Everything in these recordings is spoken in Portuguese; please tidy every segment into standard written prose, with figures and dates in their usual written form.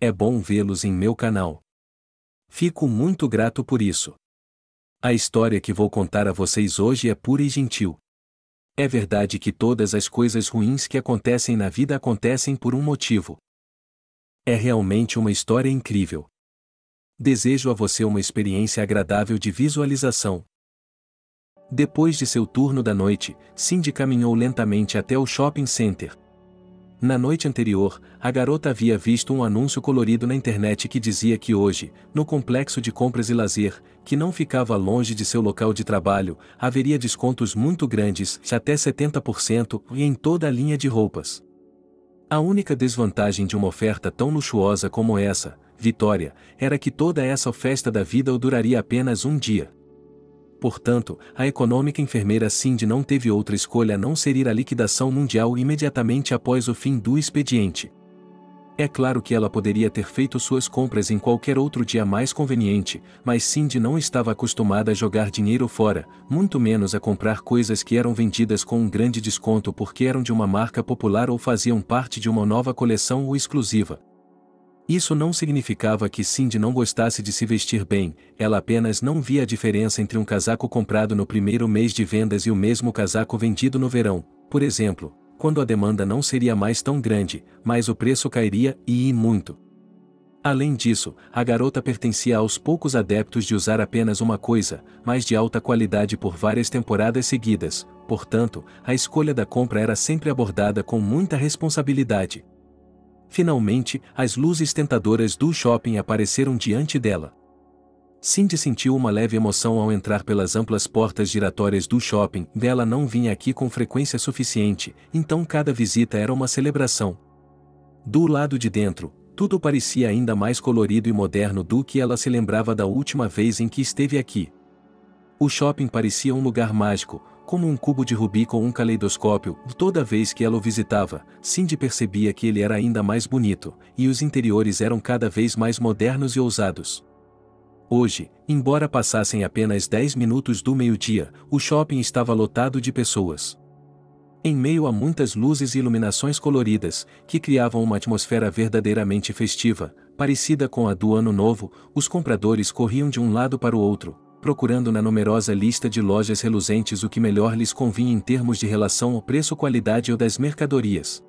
É bom vê-los em meu canal. Fico muito grato por isso. A história que vou contar a vocês hoje é pura e gentil. É verdade que todas as coisas ruins que acontecem na vida acontecem por um motivo. É realmente uma história incrível. Desejo a você uma experiência agradável de visualização. Depois de seu turno da noite, Cindy caminhou lentamente até o shopping center. Na noite anterior, a garota havia visto um anúncio colorido na internet que dizia que hoje, no complexo de compras e lazer, que não ficava longe de seu local de trabalho, haveria descontos muito grandes, de até 70%, e em toda a linha de roupas. A única desvantagem de uma oferta tão luxuosa como essa, Vitória, era que toda essa festa da vida duraria apenas um dia. Portanto, a econômica enfermeira Cindy não teve outra escolha a não ser ir à liquidação mundial imediatamente após o fim do expediente. É claro que ela poderia ter feito suas compras em qualquer outro dia mais conveniente, mas Cindy não estava acostumada a jogar dinheiro fora, muito menos a comprar coisas que eram vendidas com um grande desconto porque eram de uma marca popular ou faziam parte de uma nova coleção ou exclusiva. Isso não significava que Cindy não gostasse de se vestir bem, ela apenas não via a diferença entre um casaco comprado no primeiro mês de vendas e o mesmo casaco vendido no verão, por exemplo, quando a demanda não seria mais tão grande, mas o preço cairia e muito. Além disso, a garota pertencia aos poucos adeptos de usar apenas uma coisa, mas de alta qualidade por várias temporadas seguidas, portanto, a escolha da compra era sempre abordada com muita responsabilidade. Finalmente, as luzes tentadoras do shopping apareceram diante dela. Cindy sentiu uma leve emoção ao entrar pelas amplas portas giratórias do shopping. Ela não vinha aqui com frequência suficiente, então cada visita era uma celebração. Do lado de dentro, tudo parecia ainda mais colorido e moderno do que ela se lembrava da última vez em que esteve aqui. O shopping parecia um lugar mágico, como um cubo de Rubik ou um caleidoscópio. Toda vez que ela o visitava, Cindy percebia que ele era ainda mais bonito, e os interiores eram cada vez mais modernos e ousados. Hoje, embora passassem apenas 10 minutos do meio-dia, o shopping estava lotado de pessoas. Em meio a muitas luzes e iluminações coloridas, que criavam uma atmosfera verdadeiramente festiva, parecida com a do Ano Novo, os compradores corriam de um lado para o outro, procurando na numerosa lista de lojas reluzentes o que melhor lhes convinha em termos de relação ao preço-qualidade ou das mercadorias.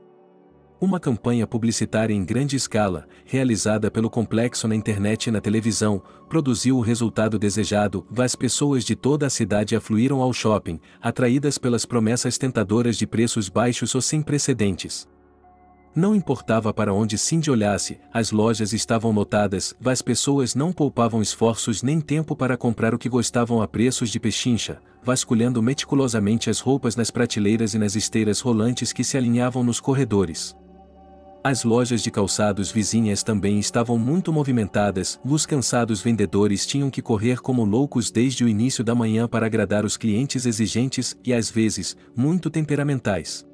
Uma campanha publicitária em grande escala, realizada pelo complexo na internet e na televisão, produziu o resultado desejado. As pessoas de toda a cidade afluíram ao shopping, atraídas pelas promessas tentadoras de preços baixos ou sem precedentes. Não importava para onde Cindy olhasse, as lojas estavam lotadas, as pessoas não poupavam esforços nem tempo para comprar o que gostavam a preços de pechincha, vasculhando meticulosamente as roupas nas prateleiras e nas esteiras rolantes que se alinhavam nos corredores. As lojas de calçados vizinhas também estavam muito movimentadas, os cansados vendedores tinham que correr como loucos desde o início da manhã para agradar os clientes exigentes e, às vezes, muito temperamentais.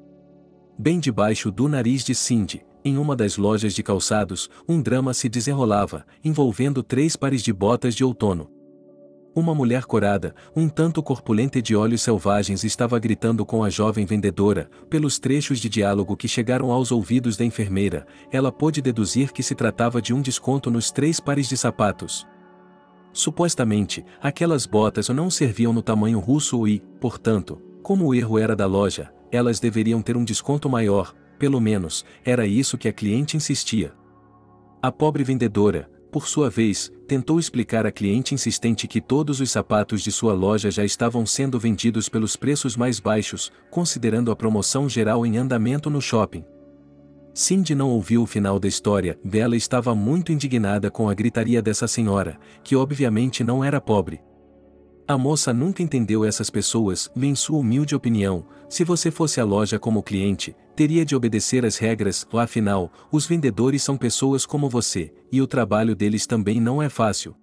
Bem debaixo do nariz de Cindy, em uma das lojas de calçados, um drama se desenrolava, envolvendo 3 pares de botas de outono. Uma mulher corada, um tanto corpulenta e de olhos selvagens estava gritando com a jovem vendedora. Pelos trechos de diálogo que chegaram aos ouvidos da enfermeira, ela pôde deduzir que se tratava de um desconto nos 3 pares de sapatos. Supostamente, aquelas botas não serviam no tamanho russo e, portanto, como o erro era da loja, elas deveriam ter um desconto maior, pelo menos, era isso que a cliente insistia. A pobre vendedora, por sua vez, tentou explicar à cliente insistente que todos os sapatos de sua loja já estavam sendo vendidos pelos preços mais baixos, considerando a promoção geral em andamento no shopping. Cindy não ouviu o final da história. Ela estava muito indignada com a gritaria dessa senhora, que obviamente não era pobre. A moça nunca entendeu essas pessoas. Em sua humilde opinião, se você fosse à loja como cliente, teria de obedecer às regras. Afinal, os vendedores são pessoas como você, e o trabalho deles também não é fácil.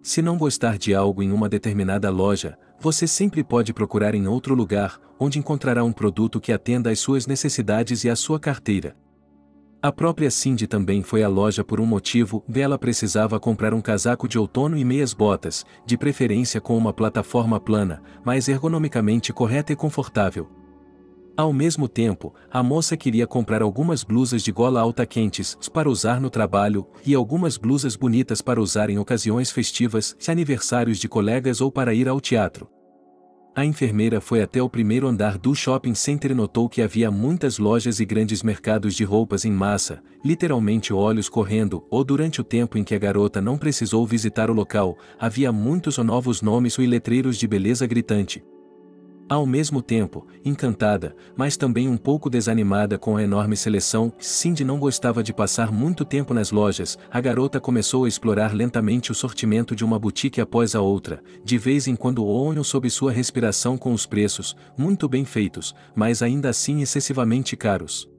Se não gostar de algo em uma determinada loja, você sempre pode procurar em outro lugar, onde encontrará um produto que atenda às suas necessidades e à sua carteira. A própria Cindy também foi à loja por um motivo. Ela precisava comprar um casaco de outono e meias botas, de preferência com uma plataforma plana, mas ergonomicamente correta e confortável. Ao mesmo tempo, a moça queria comprar algumas blusas de gola alta quentes para usar no trabalho e algumas blusas bonitas para usar em ocasiões festivas, aniversários de colegas ou para ir ao teatro. A enfermeira foi até o primeiro andar do shopping center e notou que havia muitas lojas e grandes mercados de roupas em massa, literalmente olhos correndo, ou durante o tempo em que a garota não precisou visitar o local, havia muitos novos nomes e letreiros de beleza gritante. Ao mesmo tempo, encantada, mas também um pouco desanimada com a enorme seleção, Cindy não gostava de passar muito tempo nas lojas. A garota começou a explorar lentamente o sortimento de uma boutique após a outra, de vez em quando olham sob sua respiração com os preços, muito bem feitos, mas ainda assim excessivamente caros.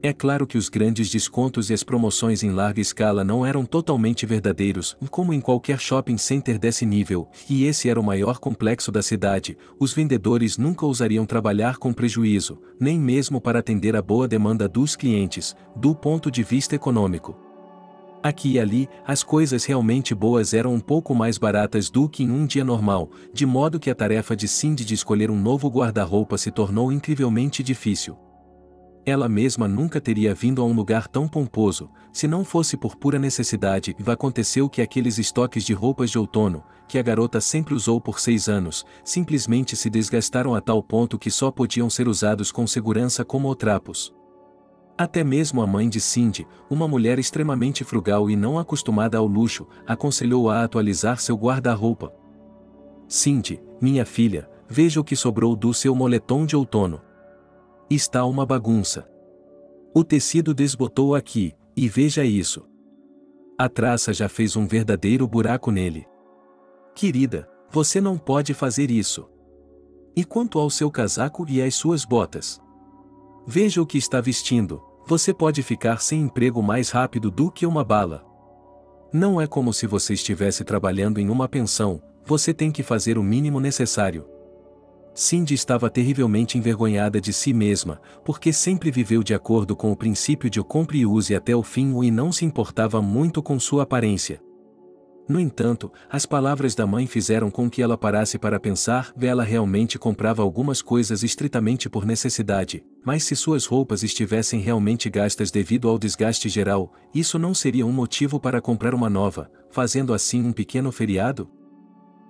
É claro que os grandes descontos e as promoções em larga escala não eram totalmente verdadeiros, como em qualquer shopping center desse nível, e esse era o maior complexo da cidade. Os vendedores nunca ousariam trabalhar com prejuízo, nem mesmo para atender a boa demanda dos clientes, do ponto de vista econômico. Aqui e ali, as coisas realmente boas eram um pouco mais baratas do que em um dia normal, de modo que a tarefa de Cindy de escolher um novo guarda-roupa se tornou incrivelmente difícil. Ela mesma nunca teria vindo a um lugar tão pomposo, se não fosse por pura necessidade. E aconteceu que aqueles estoques de roupas de outono, que a garota sempre usou por 6 anos, simplesmente se desgastaram a tal ponto que só podiam ser usados com segurança como trapos. Até mesmo a mãe de Cindy, uma mulher extremamente frugal e não acostumada ao luxo, aconselhou-a a atualizar seu guarda-roupa. Cindy, minha filha, veja o que sobrou do seu moletom de outono. Está uma bagunça. O tecido desbotou aqui, e veja isso. A traça já fez um verdadeiro buraco nele. Querida, você não pode fazer isso. E quanto ao seu casaco e às suas botas? Veja o que está vestindo, você pode ficar sem emprego mais rápido do que uma bala. Não é como se você estivesse trabalhando em uma pensão, você tem que fazer o mínimo necessário. Cindy estava terrivelmente envergonhada de si mesma, porque sempre viveu de acordo com o princípio de compre e use até o fim e não se importava muito com sua aparência. No entanto, as palavras da mãe fizeram com que ela parasse para pensar. Ela realmente comprava algumas coisas estritamente por necessidade, mas se suas roupas estivessem realmente gastas devido ao desgaste geral, isso não seria um motivo para comprar uma nova, fazendo assim um pequeno feriado?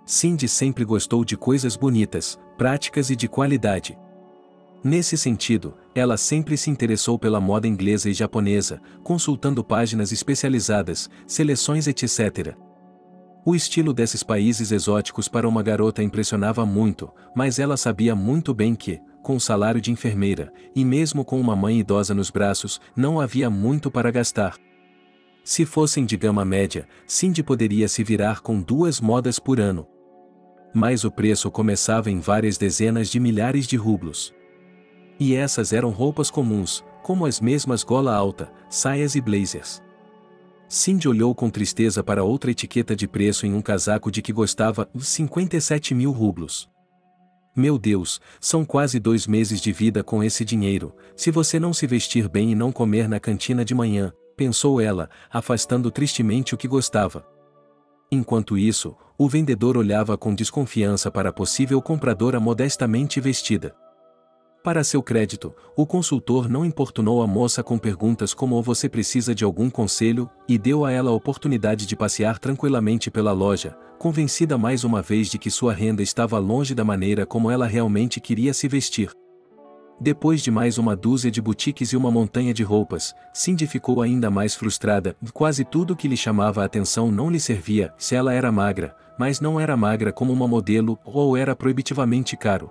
Cindy sempre gostou de coisas bonitas, práticas e de qualidade. Nesse sentido, ela sempre se interessou pela moda inglesa e japonesa, consultando páginas especializadas, seleções etc. O estilo desses países exóticos para uma garota impressionava muito, mas ela sabia muito bem que, com o salário de enfermeira, e mesmo com uma mãe idosa nos braços, não havia muito para gastar. Se fossem de gama média, Cindy poderia se virar com 2 modas por ano. Mas o preço começava em várias dezenas de milhares de rublos. E essas eram roupas comuns, como as mesmas gola alta, saias e blazers. Cindy olhou com tristeza para outra etiqueta de preço em um casaco de que gostava, 57 mil rublos. Meu Deus, são quase 2 meses de vida com esse dinheiro, se você não se vestir bem e não comer na cantina de manhã, pensou ela, afastando tristemente o que gostava. Enquanto isso, o vendedor olhava com desconfiança para a possível compradora modestamente vestida. Para seu crédito, o consultor não importunou a moça com perguntas como você precisa de algum conselho, e deu a ela a oportunidade de passear tranquilamente pela loja, convencida mais uma vez de que sua renda estava longe da maneira como ela realmente queria se vestir. Depois de mais uma dúzia de boutiques e uma montanha de roupas, Cindy ficou ainda mais frustrada. Quase tudo que lhe chamava a atenção não lhe servia. Se ela era magra, mas não era magra como uma modelo, ou era proibitivamente caro.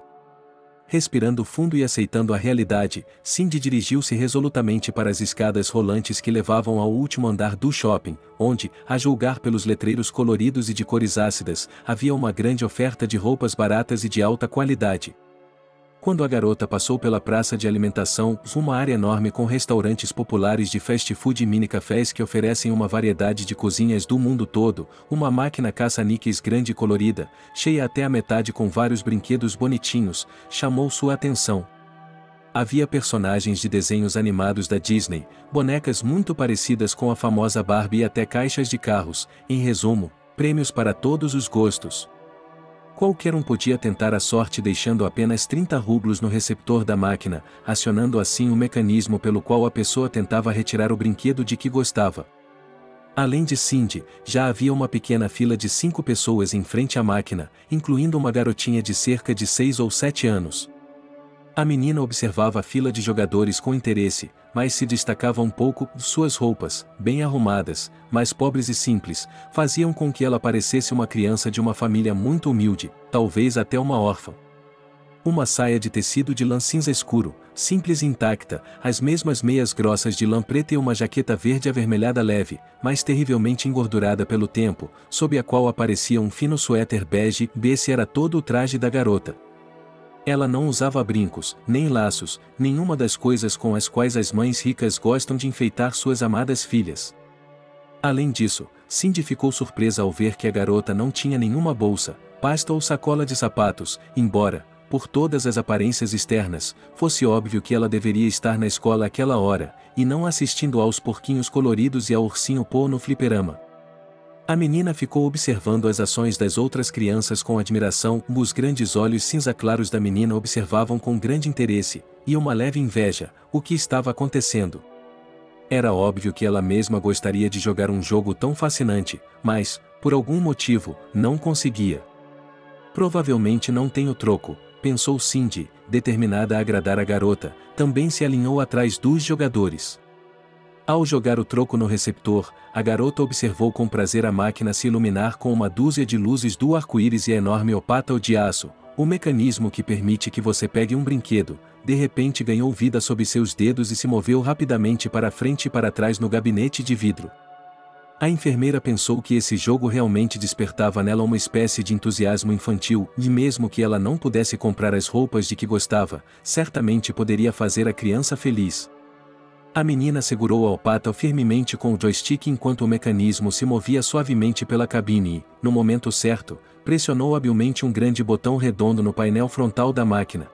Respirando fundo e aceitando a realidade, Cindy dirigiu-se resolutamente para as escadas rolantes que levavam ao último andar do shopping, onde, a julgar pelos letreiros coloridos e de cores ácidas, havia uma grande oferta de roupas baratas e de alta qualidade. Quando a garota passou pela praça de alimentação, uma área enorme com restaurantes populares de fast food e mini-cafés que oferecem uma variedade de cozinhas do mundo todo, uma máquina caça-níqueis grande e colorida, cheia até a metade com vários brinquedos bonitinhos, chamou sua atenção. Havia personagens de desenhos animados da Disney, bonecas muito parecidas com a famosa Barbie e até caixas de carros, em resumo, prêmios para todos os gostos. Qualquer um podia tentar a sorte deixando apenas 30 rublos no receptor da máquina, acionando assim o mecanismo pelo qual a pessoa tentava retirar o brinquedo de que gostava. Além de Cindy, já havia uma pequena fila de 5 pessoas em frente à máquina, incluindo uma garotinha de cerca de 6 ou 7 anos. A menina observava a fila de jogadores com interesse, mas se destacava um pouco. Suas roupas, bem arrumadas, mas pobres e simples, faziam com que ela parecesse uma criança de uma família muito humilde, talvez até uma órfã. Uma saia de tecido de lã cinza escuro, simples e intacta, as mesmas meias grossas de lã preta e uma jaqueta verde avermelhada leve, mas terrivelmente engordurada pelo tempo, sob a qual aparecia um fino suéter bege. Esse era todo o traje da garota. Ela não usava brincos, nem laços, nenhuma das coisas com as quais as mães ricas gostam de enfeitar suas amadas filhas. Além disso, Cindy ficou surpresa ao ver que a garota não tinha nenhuma bolsa, pasta ou sacola de sapatos, embora, por todas as aparências externas, fosse óbvio que ela deveria estar na escola àquela hora, e não assistindo aos porquinhos coloridos e ao ursinho Pooh no fliperama. A menina ficou observando as ações das outras crianças com admiração. Os grandes olhos cinza claros da menina observavam com grande interesse, e uma leve inveja, o que estava acontecendo. Era óbvio que ela mesma gostaria de jogar um jogo tão fascinante, mas, por algum motivo, não conseguia. Provavelmente não tenho troco, pensou Cindy, determinada a agradar a garota. Também se alinhou atrás dos jogadores. Ao jogar o troco no receptor, a garota observou com prazer a máquina se iluminar com uma dúzia de luzes do arco-íris e a enorme opata de aço, o mecanismo que permite que você pegue um brinquedo. De repente ganhou vida sob seus dedos e se moveu rapidamente para frente e para trás no gabinete de vidro. A enfermeira pensou que esse jogo realmente despertava nela uma espécie de entusiasmo infantil, e mesmo que ela não pudesse comprar as roupas de que gostava, certamente poderia fazer a criança feliz. A menina segurou a opata firmemente com o joystick enquanto o mecanismo se movia suavemente pela cabine e, no momento certo, pressionou habilmente um grande botão redondo no painel frontal da máquina.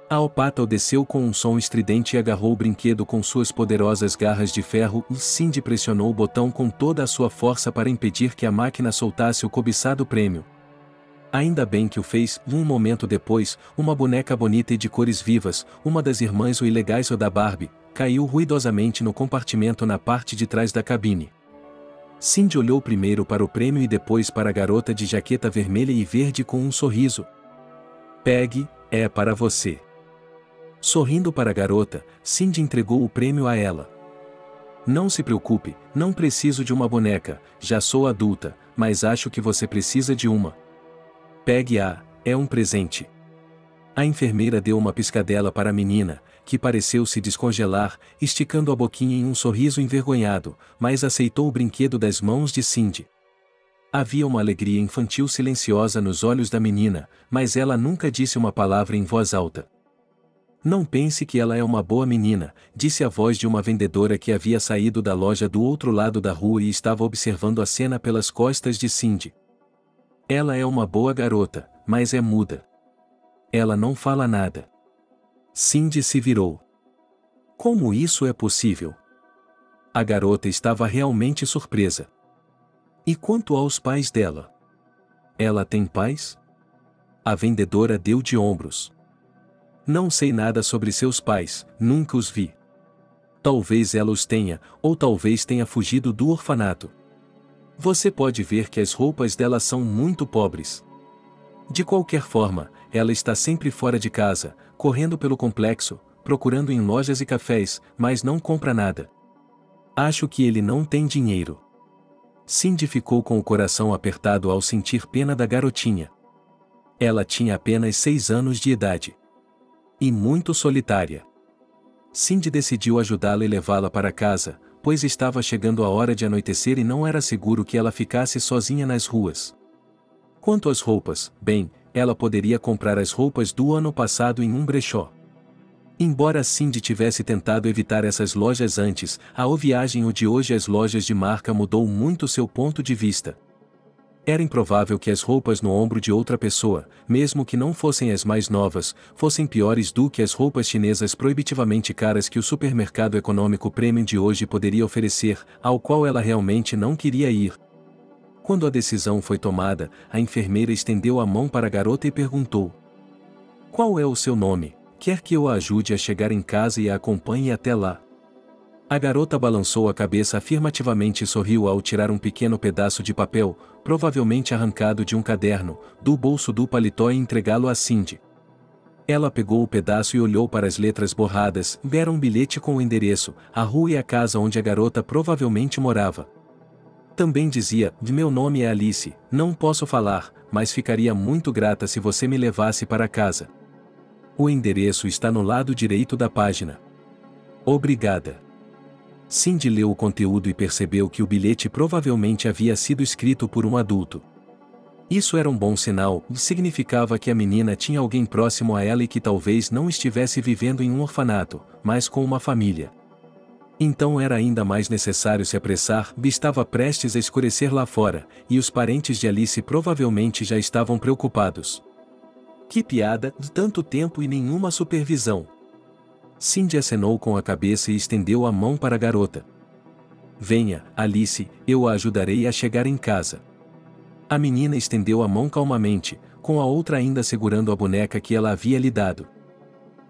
A opata desceu com um som estridente e agarrou o brinquedo com suas poderosas garras de ferro e Cindy pressionou o botão com toda a sua força para impedir que a máquina soltasse o cobiçado prêmio. Ainda bem que o fez. Um momento depois, uma boneca bonita e de cores vivas, uma das irmãs o ilegais ou da Barbie, caiu ruidosamente no compartimento na parte de trás da cabine. Cindy olhou primeiro para o prêmio e depois para a garota de jaqueta vermelha e verde com um sorriso. Pegue, é para você. Sorrindo para a garota, Cindy entregou o prêmio a ela. Não se preocupe, não preciso de uma boneca, já sou adulta, mas acho que você precisa de uma. Pegue-a, é um presente. A enfermeira deu uma piscadela para a menina, que pareceu se descongelar, esticando a boquinha em um sorriso envergonhado, mas aceitou o brinquedo das mãos de Cindy. Havia uma alegria infantil silenciosa nos olhos da menina, mas ela nunca disse uma palavra em voz alta. Não pense que ela é uma boa menina, disse a voz de uma vendedora que havia saído da loja do outro lado da rua e estava observando a cena pelas costas de Cindy. Ela é uma boa garota, mas é muda. Ela não fala nada. Cindy se virou. Como isso é possível? A garota estava realmente surpresa. E quanto aos pais dela? Ela tem pais? A vendedora deu de ombros. Não sei nada sobre seus pais, nunca os vi. Talvez ela os tenha, ou talvez tenha fugido do orfanato. Você pode ver que as roupas dela são muito pobres. De qualquer forma, ela está sempre fora de casa, correndo pelo complexo, procurando em lojas e cafés, mas não compra nada. Acho que ele não tem dinheiro. Cindy ficou com o coração apertado ao sentir pena da garotinha. Ela tinha apenas 6 anos de idade. E muito solitária. Cindy decidiu ajudá-la e levá-la para casa, pois estava chegando a hora de anoitecer e não era seguro que ela ficasse sozinha nas ruas. Quanto às roupas, bem, ela poderia comprar as roupas do ano passado em um brechó. Embora Cindy tivesse tentado evitar essas lojas antes, a viagem de hoje às lojas de marca mudou muito seu ponto de vista. Era improvável que as roupas no ombro de outra pessoa, mesmo que não fossem as mais novas, fossem piores do que as roupas chinesas proibitivamente caras que o supermercado econômico premium de hoje poderia oferecer, ao qual ela realmente não queria ir. Quando a decisão foi tomada, a enfermeira estendeu a mão para a garota e perguntou: "Qual é o seu nome? Quer que eu a ajude a chegar em casa e a acompanhe até lá?" A garota balançou a cabeça afirmativamente e sorriu ao tirar um pequeno pedaço de papel, provavelmente arrancado de um caderno, do bolso do paletó e entregá-lo a Cindy. Ela pegou o pedaço e olhou para as letras borradas. Era um bilhete com o endereço, a rua e a casa onde a garota provavelmente morava. Também dizia: "Meu nome é Alice, não posso falar, mas ficaria muito grata se você me levasse para casa. O endereço está no lado direito da página. Obrigada." Cindy leu o conteúdo e percebeu que o bilhete provavelmente havia sido escrito por um adulto. Isso era um bom sinal, significava que a menina tinha alguém próximo a ela e que talvez não estivesse vivendo em um orfanato, mas com uma família. Então era ainda mais necessário se apressar. Estava prestes a escurecer lá fora, e os parentes de Alice provavelmente já estavam preocupados. Que piada, tanto tempo e nenhuma supervisão. Cindy acenou com a cabeça e estendeu a mão para a garota. "Venha, Alice, eu a ajudarei a chegar em casa." A menina estendeu a mão calmamente, com a outra ainda segurando a boneca que ela havia lhe dado.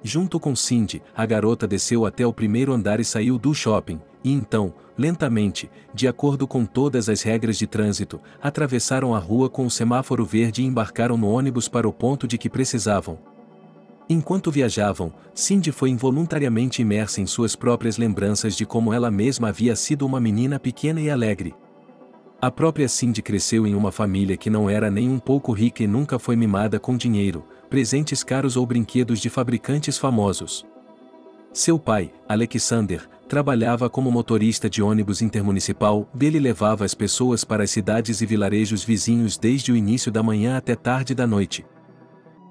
Junto com Cindy, a garota desceu até o primeiro andar e saiu do shopping, e então, lentamente, de acordo com todas as regras de trânsito, atravessaram a rua com o semáforo verde e embarcaram no ônibus para o ponto de que precisavam. Enquanto viajavam, Cindy foi involuntariamente imersa em suas próprias lembranças de como ela mesma havia sido uma menina pequena e alegre. A própria Cindy cresceu em uma família que não era nem um pouco rica e nunca foi mimada com dinheiro, presentes caros ou brinquedos de fabricantes famosos. Seu pai, Alexander, trabalhava como motorista de ônibus intermunicipal. Ele levava as pessoas para as cidades e vilarejos vizinhos desde o início da manhã até tarde da noite.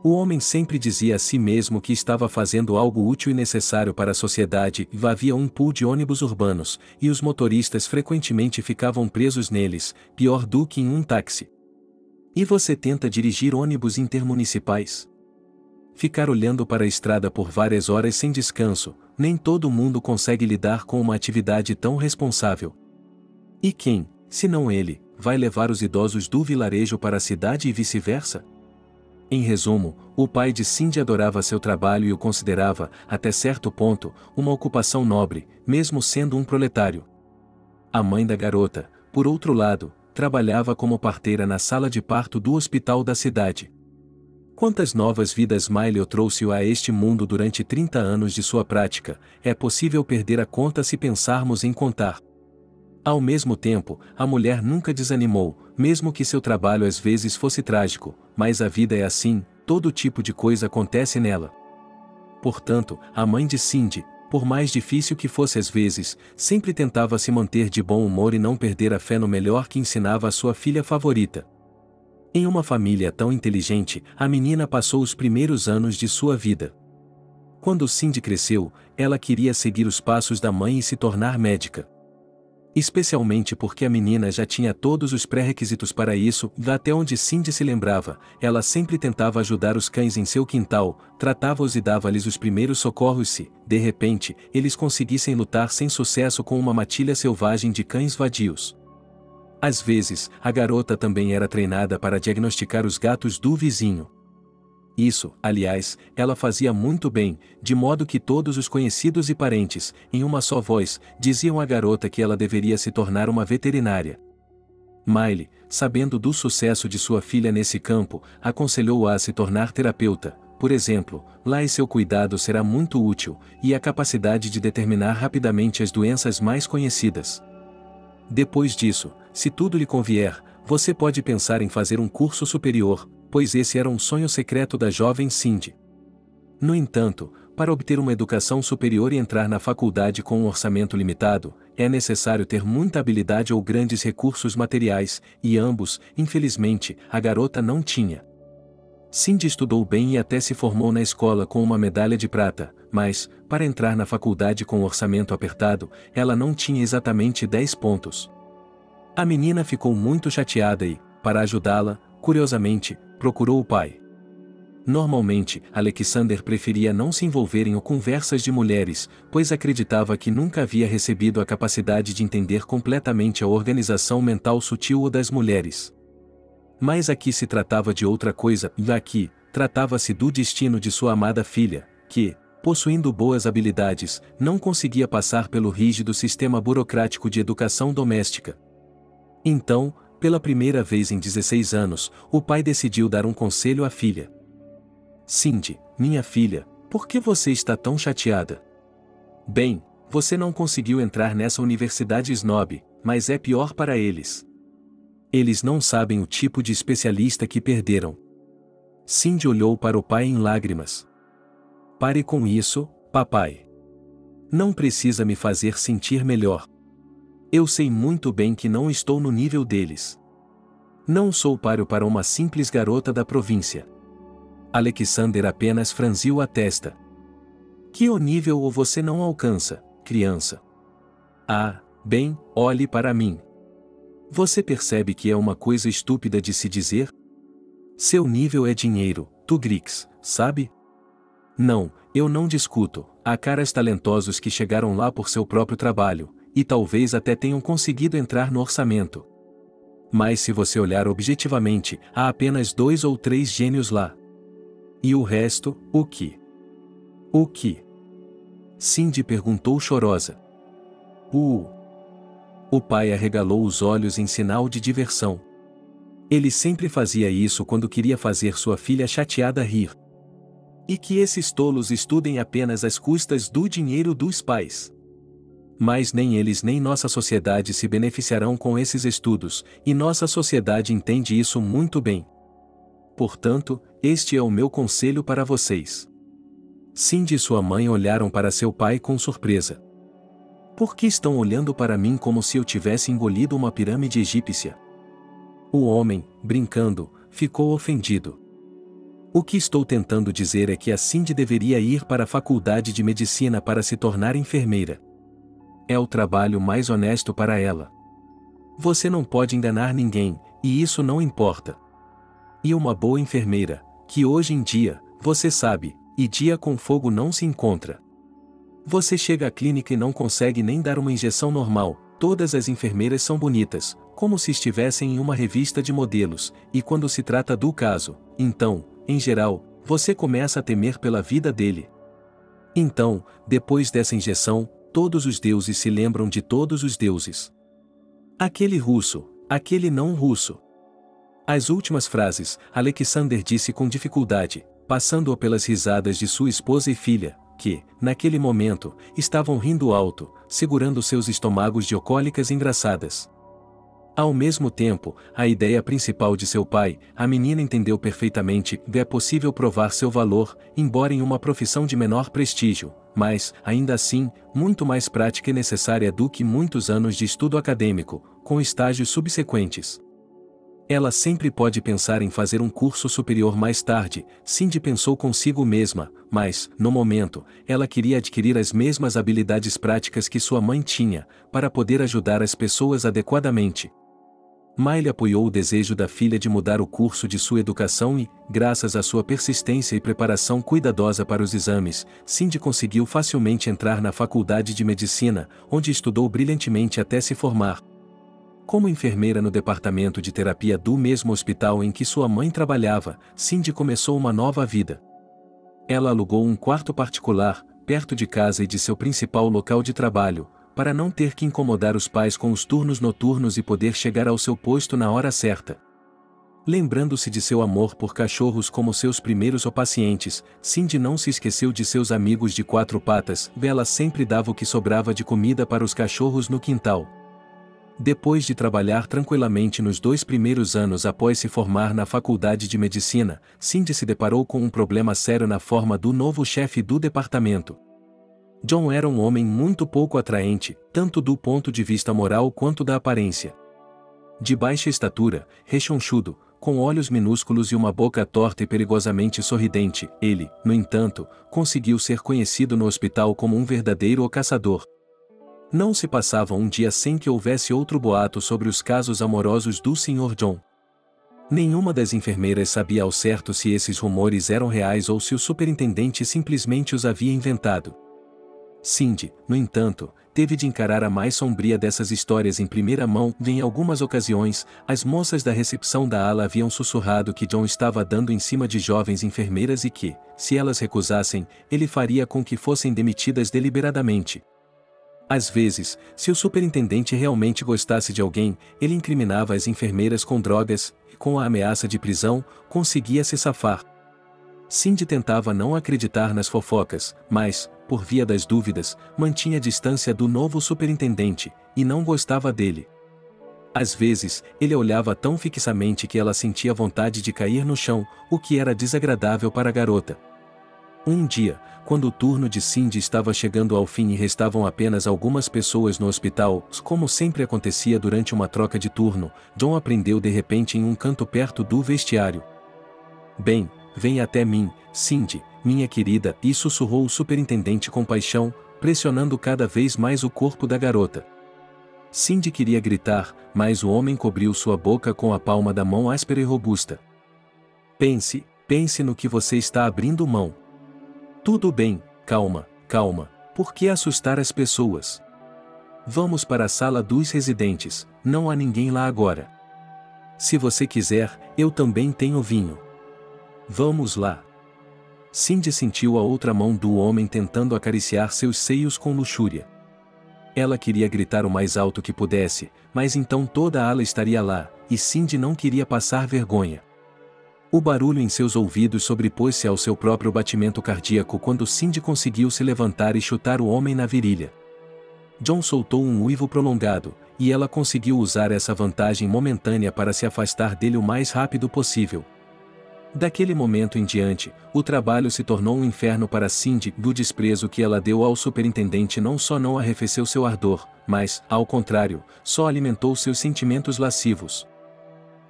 O homem sempre dizia a si mesmo que estava fazendo algo útil e necessário para a sociedade. Havia um pool de ônibus urbanos, e os motoristas frequentemente ficavam presos neles, pior do que em um táxi. E você tenta dirigir ônibus intermunicipais? Ficar olhando para a estrada por várias horas sem descanso, nem todo mundo consegue lidar com uma atividade tão responsável. E quem, se não ele, vai levar os idosos do vilarejo para a cidade e vice-versa? Em resumo, o pai de Cindy adorava seu trabalho e o considerava, até certo ponto, uma ocupação nobre, mesmo sendo um proletário. A mãe da garota, por outro lado, trabalhava como parteira na sala de parto do hospital da cidade. Quantas novas vidas Miley trouxe a este mundo durante 30 anos de sua prática, é possível perder a conta se pensarmos em contar. Ao mesmo tempo, a mulher nunca desanimou, mesmo que seu trabalho às vezes fosse trágico, mas a vida é assim, todo tipo de coisa acontece nela. Portanto, a mãe de Cindy, por mais difícil que fosse às vezes, sempre tentava se manter de bom humor e não perder a fé no melhor que ensinava a sua filha favorita. Em uma família tão inteligente, a menina passou os primeiros anos de sua vida. Quando Cindy cresceu, ela queria seguir os passos da mãe e se tornar médica. Especialmente porque a menina já tinha todos os pré-requisitos para isso. Até onde Cindy se lembrava, ela sempre tentava ajudar os cães em seu quintal, tratava-os e dava-lhes os primeiros socorros se, de repente, eles conseguissem lutar sem sucesso com uma matilha selvagem de cães vadios. Às vezes, a garota também era treinada para diagnosticar os gatos do vizinho. Isso, aliás, ela fazia muito bem, de modo que todos os conhecidos e parentes, em uma só voz, diziam à garota que ela deveria se tornar uma veterinária. Miley, sabendo do sucesso de sua filha nesse campo, aconselhou-a a se tornar terapeuta. Por exemplo, lá e seu cuidado será muito útil, e a capacidade de determinar rapidamente as doenças mais conhecidas. Depois disso, se tudo lhe convier, você pode pensar em fazer um curso superior, pois esse era um sonho secreto da jovem Cindy. No entanto, para obter uma educação superior e entrar na faculdade com um orçamento limitado, é necessário ter muita habilidade ou grandes recursos materiais, e ambos, infelizmente, a garota não tinha. Cindy estudou bem e até se formou na escola com uma medalha de prata, mas, para entrar na faculdade com um orçamento apertado, ela não tinha exatamente 10 pontos. A menina ficou muito chateada e, para ajudá-la, curiosamente, procurou o pai. Normalmente, Alexander preferia não se envolver em conversas de mulheres, pois acreditava que nunca havia recebido a capacidade de entender completamente a organização mental sutil das mulheres. Mas aqui se tratava de outra coisa, e aqui, tratava-se do destino de sua amada filha, que, possuindo boas habilidades, não conseguia passar pelo rígido sistema burocrático de educação doméstica. Então, pela primeira vez em 16 anos, o pai decidiu dar um conselho à filha. Cindy, minha filha, por que você está tão chateada? Bem, você não conseguiu entrar nessa universidade snob, mas é pior para eles. Eles não sabem o tipo de especialista que perderam. Cindy olhou para o pai em lágrimas. Pare com isso, papai. Não precisa me fazer sentir melhor. Eu sei muito bem que não estou no nível deles. Não sou páreo para uma simples garota da província. Alexander apenas franziu a testa. Que o nível ou você não alcança, criança? Ah, bem, olhe para mim. Você percebe que é uma coisa estúpida de se dizer? Seu nível é dinheiro, Tugrix, sabe? Não, eu não discuto. Há caras talentosos que chegaram lá por seu próprio trabalho, e talvez até tenham conseguido entrar no orçamento. Mas se você olhar objetivamente, há apenas 2 ou 3 gênios lá. E o resto, o que? O que? Cindy perguntou chorosa. O pai arregalou os olhos em sinal de diversão. Ele sempre fazia isso quando queria fazer sua filha chateada rir. E que esses tolos estudem apenas às custas do dinheiro dos pais. Mas nem eles nem nossa sociedade se beneficiarão com esses estudos, e nossa sociedade entende isso muito bem. Portanto, este é o meu conselho para vocês. Cindy e sua mãe olharam para seu pai com surpresa. Por que estão olhando para mim como se eu tivesse engolido uma pirâmide egípcia? O homem, brincando, ficou ofendido. O que estou tentando dizer é que a Cindy deveria ir para a faculdade de medicina para se tornar enfermeira. É o trabalho mais honesto para ela. Você não pode enganar ninguém, e isso não importa. E uma boa enfermeira, que hoje em dia, você sabe, e dia com fogo não se encontra. Você chega à clínica e não consegue nem dar uma injeção normal, todas as enfermeiras são bonitas, como se estivessem em uma revista de modelos, e quando se trata do caso, então, em geral, você começa a temer pela vida dele. Então, depois dessa injeção, todos os deuses se lembram de todos os deuses. Aquele russo, aquele não russo. As últimas frases, Alexander disse com dificuldade, passando-o pelas risadas de sua esposa e filha, que, naquele momento, estavam rindo alto, segurando seus estômagos de alcoólicas engraçadas. Ao mesmo tempo, a ideia principal de seu pai, a menina entendeu perfeitamente que é possível provar seu valor, embora em uma profissão de menor prestígio, mas, ainda assim, muito mais prática e necessária do que muitos anos de estudo acadêmico, com estágios subsequentes. Ela sempre pode pensar em fazer um curso superior mais tarde, Cindy pensou consigo mesma, mas, no momento, ela queria adquirir as mesmas habilidades práticas que sua mãe tinha, para poder ajudar as pessoas adequadamente. Miley apoiou o desejo da filha de mudar o curso de sua educação e, graças à sua persistência e preparação cuidadosa para os exames, Cindy conseguiu facilmente entrar na faculdade de medicina, onde estudou brilhantemente até se formar. Como enfermeira no departamento de terapia do mesmo hospital em que sua mãe trabalhava, Cindy começou uma nova vida. Ela alugou um quarto particular, perto de casa e de seu principal local de trabalho, para não ter que incomodar os pais com os turnos noturnos e poder chegar ao seu posto na hora certa. Lembrando-se de seu amor por cachorros como seus primeiros pacientes, Cindy não se esqueceu de seus amigos de 4 patas, ela sempre dava o que sobrava de comida para os cachorros no quintal. Depois de trabalhar tranquilamente nos 2 primeiros anos após se formar na faculdade de medicina, Cindy se deparou com um problema sério na forma do novo chefe do departamento. John era um homem muito pouco atraente, tanto do ponto de vista moral quanto da aparência. De baixa estatura, rechonchudo, com olhos minúsculos e uma boca torta e perigosamente sorridente, ele, no entanto, conseguiu ser conhecido no hospital como um verdadeiro caçador. Não se passava um dia sem que houvesse outro boato sobre os casos amorosos do Sr. John. Nenhuma das enfermeiras sabia ao certo se esses rumores eram reais ou se o superintendente simplesmente os havia inventado. Cindy, no entanto, teve de encarar a mais sombria dessas histórias em primeira mão. Em algumas ocasiões, as moças da recepção da ala haviam sussurrado que John estava dando em cima de jovens enfermeiras e que, se elas recusassem, ele faria com que fossem demitidas deliberadamente. Às vezes, se o superintendente realmente gostasse de alguém, ele incriminava as enfermeiras com drogas, e com a ameaça de prisão, conseguia se safar. Cindy tentava não acreditar nas fofocas, mas, por via das dúvidas, mantinha distância do novo superintendente, e não gostava dele. Às vezes, ele olhava tão fixamente que ela sentia vontade de cair no chão, o que era desagradável para a garota. Um dia, quando o turno de Cindy estava chegando ao fim e restavam apenas algumas pessoas no hospital, como sempre acontecia durante uma troca de turno, John aprendeu de repente em um canto perto do vestiário. "Bem, vem até mim, Cindy, minha querida", e sussurrou o superintendente com paixão, pressionando cada vez mais o corpo da garota. Cindy queria gritar, mas o homem cobriu sua boca com a palma da mão áspera e robusta. Pense no que você está abrindo mão. Tudo bem, calma, por que assustar as pessoas? Vamos para a sala dos residentes, não há ninguém lá agora. Se você quiser, eu também tenho vinho. Vamos lá. Cindy sentiu a outra mão do homem tentando acariciar seus seios com luxúria. Ela queria gritar o mais alto que pudesse, mas então toda a ala estaria lá, e Cindy não queria passar vergonha. O barulho em seus ouvidos sobrepôs-se ao seu próprio batimento cardíaco quando Cindy conseguiu se levantar e chutar o homem na virilha. John soltou um uivo prolongado, e ela conseguiu usar essa vantagem momentânea para se afastar dele o mais rápido possível. Daquele momento em diante, o trabalho se tornou um inferno para Cindy. Do desprezo que ela deu ao superintendente não só não arrefeceu seu ardor, mas, ao contrário, só alimentou seus sentimentos lascivos.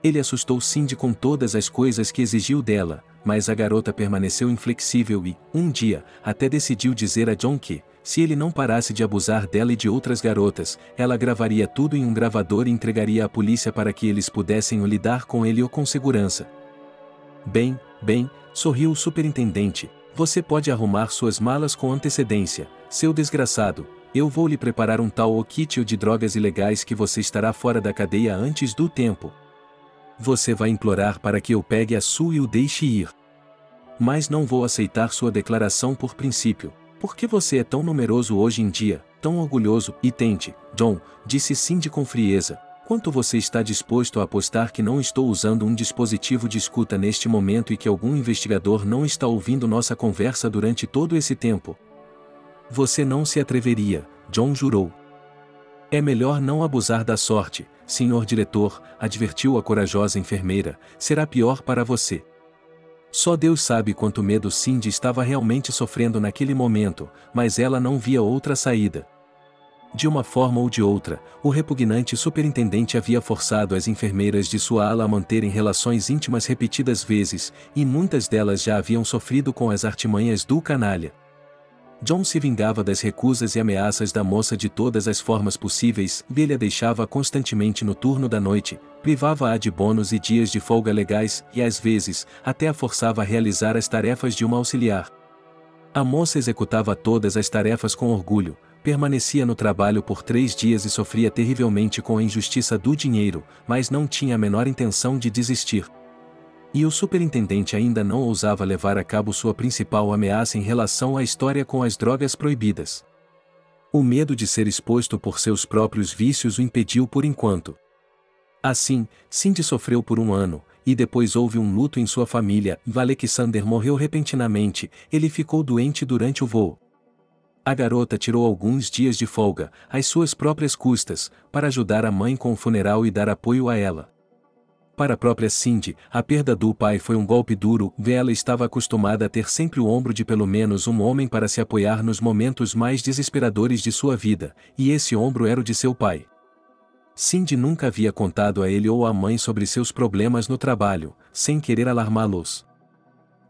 Ele assustou Cindy com todas as coisas que exigiu dela, mas a garota permaneceu inflexível e, um dia, até decidiu dizer a John que, se ele não parasse de abusar dela e de outras garotas, ela gravaria tudo em um gravador e entregaria à polícia para que eles pudessem lidar com ele com segurança. Bem, sorriu o superintendente, você pode arrumar suas malas com antecedência, seu desgraçado, eu vou lhe preparar um tal kit de drogas ilegais que você estará fora da cadeia antes do tempo. Você vai implorar para que eu pegue a sua e o deixe ir. Mas não vou aceitar sua declaração por princípio. Por que você é tão numeroso hoje em dia, tão orgulhoso, e tente, John, disse Cindy com frieza. Quanto você está disposto a apostar que não estou usando um dispositivo de escuta neste momento e que algum investigador não está ouvindo nossa conversa durante todo esse tempo? Você não se atreveria, John jurou. É melhor não abusar da sorte, senhor diretor, advertiu a corajosa enfermeira, será pior para você. Só Deus sabe quanto medo Cindy estava realmente sofrendo naquele momento, mas ela não via outra saída. De uma forma ou de outra, o repugnante superintendente havia forçado as enfermeiras de sua ala a manterem relações íntimas repetidas vezes, e muitas delas já haviam sofrido com as artimanhas do canalha. John se vingava das recusas e ameaças da moça de todas as formas possíveis, ele a deixava constantemente no turno da noite, privava-a de bônus e dias de folga legais, e às vezes, até a forçava a realizar as tarefas de uma auxiliar. A moça executava todas as tarefas com orgulho, permanecia no trabalho por 3 dias e sofria terrivelmente com a injustiça do dinheiro, mas não tinha a menor intenção de desistir. E o superintendente ainda não ousava levar a cabo sua principal ameaça em relação à história com as drogas proibidas. O medo de ser exposto por seus próprios vícios o impediu por enquanto. Assim, Cindy sofreu por 1 ano, e depois houve um luto em sua família. Alexander morreu repentinamente, ele ficou doente durante o voo. A garota tirou alguns dias de folga, às suas próprias custas, para ajudar a mãe com o funeral e dar apoio a ela. Para a própria Cindy, a perda do pai foi um golpe duro. Ela estava acostumada a ter sempre o ombro de pelo menos um homem para se apoiar nos momentos mais desesperadores de sua vida, e esse ombro era o de seu pai. Cindy nunca havia contado a ele ou à mãe sobre seus problemas no trabalho, sem querer alarmá-los.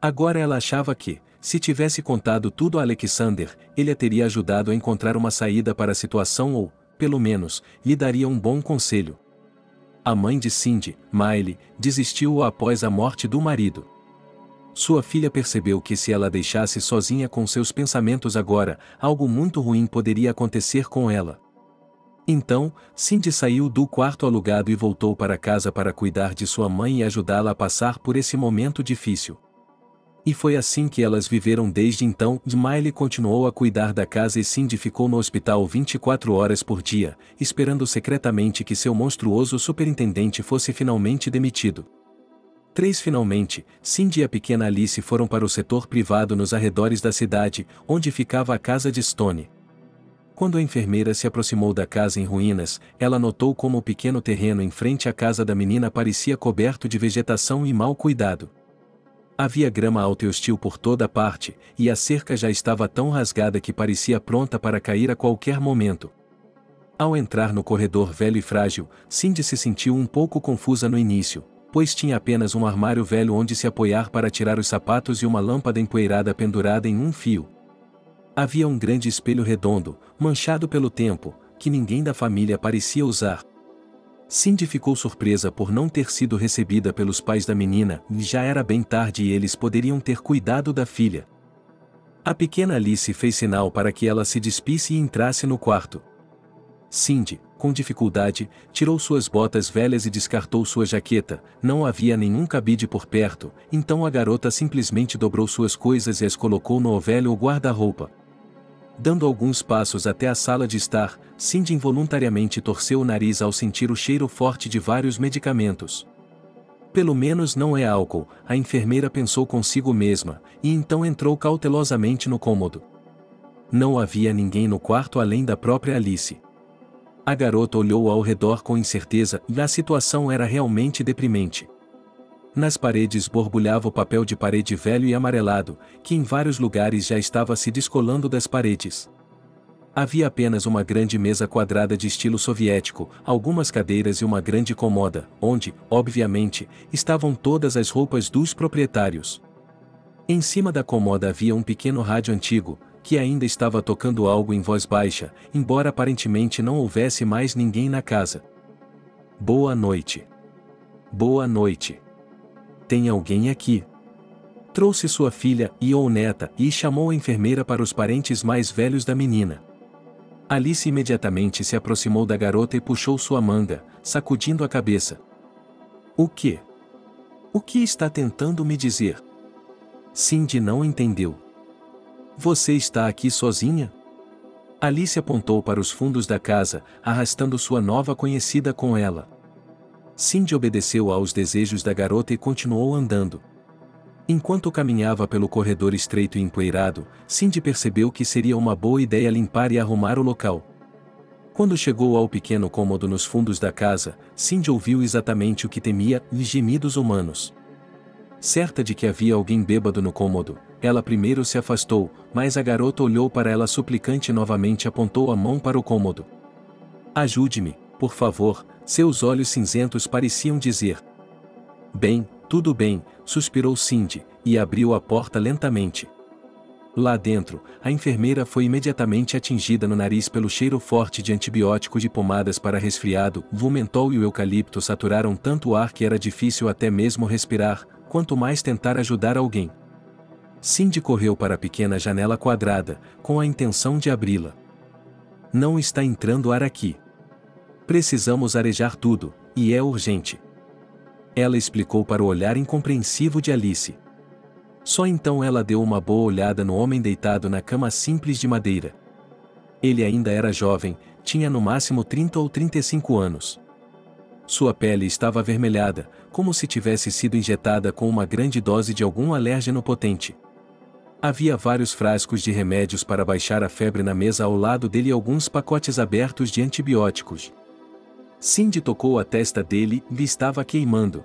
Agora ela achava que, se tivesse contado tudo a Alexander, ele a teria ajudado a encontrar uma saída para a situação ou, pelo menos, lhe daria um bom conselho. a mãe de Cindy, Miley, desistiu após a morte do marido. Sua filha percebeu que se ela deixasse sozinha com seus pensamentos agora, algo muito ruim poderia acontecer com ela. Então, Cindy saiu do quarto alugado e voltou para casa para cuidar de sua mãe e ajudá-la a passar por esse momento difícil. E foi assim que elas viveram desde então. Miley continuou a cuidar da casa e Cindy ficou no hospital 24 horas por dia, esperando secretamente que seu monstruoso superintendente fosse finalmente demitido. Finalmente, Cindy e a pequena Alice foram para o setor privado nos arredores da cidade, onde ficava a casa de Stone. Quando a enfermeira se aproximou da casa em ruínas, ela notou como o pequeno terreno em frente à casa da menina parecia coberto de vegetação e mal cuidado. Havia grama alta e hostil por toda parte, e a cerca já estava tão rasgada que parecia pronta para cair a qualquer momento. Ao entrar no corredor velho e frágil, Cindy se sentiu um pouco confusa no início, pois tinha apenas um armário velho onde se apoiar para tirar os sapatos e uma lâmpada empoeirada pendurada em um fio. Havia um grande espelho redondo, manchado pelo tempo, que ninguém da família parecia usar. Cindy ficou surpresa por não ter sido recebida pelos pais da menina, e já era bem tarde e eles poderiam ter cuidado da filha. A pequena Alice fez sinal para que ela se despisse e entrasse no quarto. Cindy, com dificuldade, tirou suas botas velhas e descartou sua jaqueta. Não havia nenhum cabide por perto, então a garota simplesmente dobrou suas coisas e as colocou no velho guarda-roupa. Dando alguns passos até a sala de estar, Cindy involuntariamente torceu o nariz ao sentir o cheiro forte de vários medicamentos. Pelo menos não é álcool, a enfermeira pensou consigo mesma, e então entrou cautelosamente no cômodo. Não havia ninguém no quarto além da própria Alice. A garota olhou ao redor com incerteza, e a situação era realmente deprimente. Nas paredes borbulhava o papel de parede velho e amarelado, que em vários lugares já estava se descolando das paredes. Havia apenas uma grande mesa quadrada de estilo soviético, algumas cadeiras e uma grande cômoda, onde, obviamente, estavam todas as roupas dos proprietários. Em cima da cômoda havia um pequeno rádio antigo, que ainda estava tocando algo em voz baixa, embora aparentemente não houvesse mais ninguém na casa. Boa noite. Boa noite. Tem alguém aqui? Trouxe sua filha ou neta e chamou a enfermeira para os parentes mais velhos da menina. Alice imediatamente se aproximou da garota e puxou sua manga, sacudindo a cabeça. O quê? O que está tentando me dizer? Cindy não entendeu. Você está aqui sozinha? Alice apontou para os fundos da casa, arrastando sua nova conhecida com ela. Cindy obedeceu aos desejos da garota e continuou andando. Enquanto caminhava pelo corredor estreito e empoeirado, Cindy percebeu que seria uma boa ideia limpar e arrumar o local. Quando chegou ao pequeno cômodo nos fundos da casa, Cindy ouviu exatamente o que temia: gemidos humanos. Certa de que havia alguém bêbado no cômodo, ela primeiro se afastou, mas a garota olhou para ela suplicante e novamente apontou a mão para o cômodo. Ajude-me, por favor, seus olhos cinzentos pareciam dizer. Bem, tudo bem, suspirou Cindy, e abriu a porta lentamente. Lá dentro, a enfermeira foi imediatamente atingida no nariz pelo cheiro forte de antibiótico de pomadas para resfriado. O mentol e o eucalipto saturaram tanto o ar que era difícil até mesmo respirar, quanto mais tentar ajudar alguém. Cindy correu para a pequena janela quadrada, com a intenção de abri-la. Não está entrando ar aqui. Precisamos arejar tudo, e é urgente. Ela explicou para o olhar incompreensivo de Alice. Só então ela deu uma boa olhada no homem deitado na cama simples de madeira. Ele ainda era jovem, tinha no máximo 30 ou 35 anos. Sua pele estava avermelhada, como se tivesse sido injetada com uma grande dose de algum alérgeno potente. Havia vários frascos de remédios para baixar a febre na mesa ao lado dele e alguns pacotes abertos de antibióticos. Cindy tocou a testa dele e estava queimando.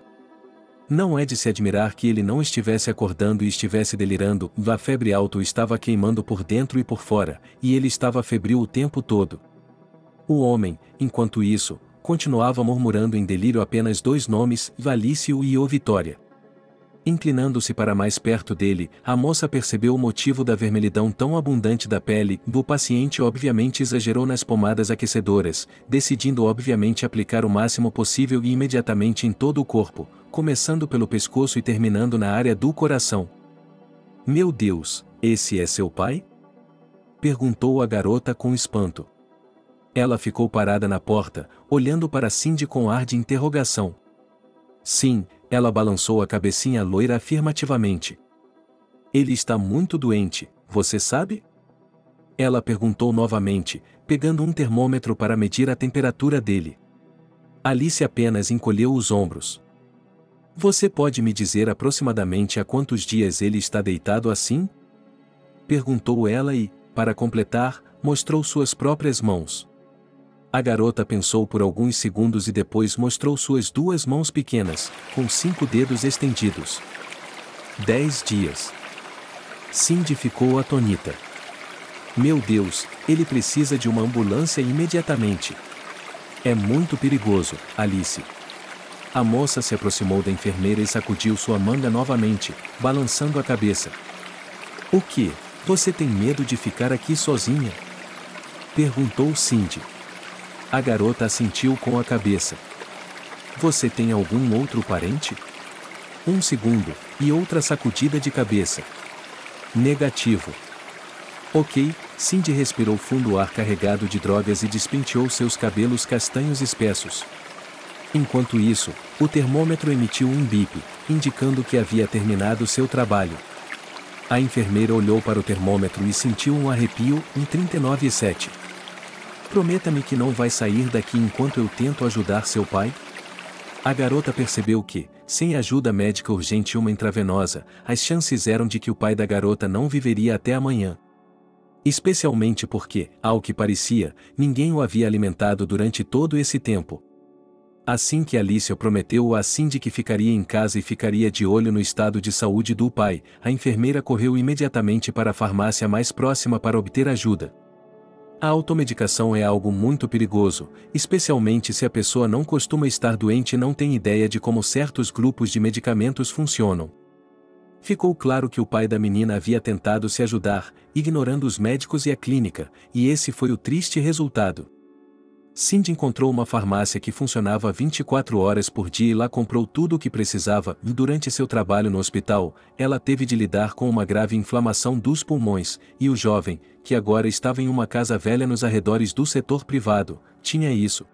Não é de se admirar que ele não estivesse acordando e estivesse delirando. A febre alta o estava queimando por dentro e por fora, e ele estava febril o tempo todo. O homem, enquanto isso, continuava murmurando em delírio apenas dois nomes: Alice e Vitória. Inclinando-se para mais perto dele, a moça percebeu o motivo da vermelhidão tão abundante da pele. O paciente obviamente exagerou nas pomadas aquecedoras, decidindo obviamente aplicar o máximo possível e imediatamente em todo o corpo, começando pelo pescoço e terminando na área do coração. Meu Deus, esse é seu pai? Perguntou a garota com espanto. Ela ficou parada na porta, olhando para Cindy com ar de interrogação. Sim, ela balançou a cabecinha loira afirmativamente. Ele está muito doente, você sabe? Ela perguntou novamente, pegando um termômetro para medir a temperatura dele. Alice apenas encolheu os ombros. Você pode me dizer aproximadamente há quantos dias ele está deitado assim? Perguntou ela e, para completar, mostrou suas próprias mãos. A garota pensou por alguns segundos e depois mostrou suas 2 mãos pequenas, com 5 dedos estendidos. 10 dias. Cindy ficou atônita. Meu Deus, ele precisa de uma ambulância imediatamente. É muito perigoso, Alice. A moça se aproximou da enfermeira e sacudiu sua manga novamente, balançando a cabeça. O que? Você tem medo de ficar aqui sozinha? Perguntou Cindy. A garota assentiu com a cabeça. Você tem algum outro parente? Um segundo, e outra sacudida de cabeça. Negativo. Ok, Cindy respirou fundo o ar carregado de drogas e despenteou seus cabelos castanhos espessos. Enquanto isso, o termômetro emitiu um bip, indicando que havia terminado seu trabalho. A enfermeira olhou para o termômetro e sentiu um arrepio em 39,7. Prometa-me que não vai sair daqui enquanto eu tento ajudar seu pai? A garota percebeu que, sem ajuda médica urgente e uma intravenosa, as chances eram de que o pai da garota não viveria até amanhã. Especialmente porque, ao que parecia, ninguém o havia alimentado durante todo esse tempo. Assim que Alice prometeu a Cindy que ficaria em casa e ficaria de olho no estado de saúde do pai, a enfermeira correu imediatamente para a farmácia mais próxima para obter ajuda. A automedicação é algo muito perigoso, especialmente se a pessoa não costuma estar doente e não tem ideia de como certos grupos de medicamentos funcionam. Ficou claro que o pai da menina havia tentado se ajudar, ignorando os médicos e a clínica, e esse foi o triste resultado. Cindy encontrou uma farmácia que funcionava 24 horas por dia e lá comprou tudo o que precisava, e durante seu trabalho no hospital, ela teve de lidar com uma grave inflamação dos pulmões, e o jovem, que agora estava em uma casa velha nos arredores do setor privado, tinha isso.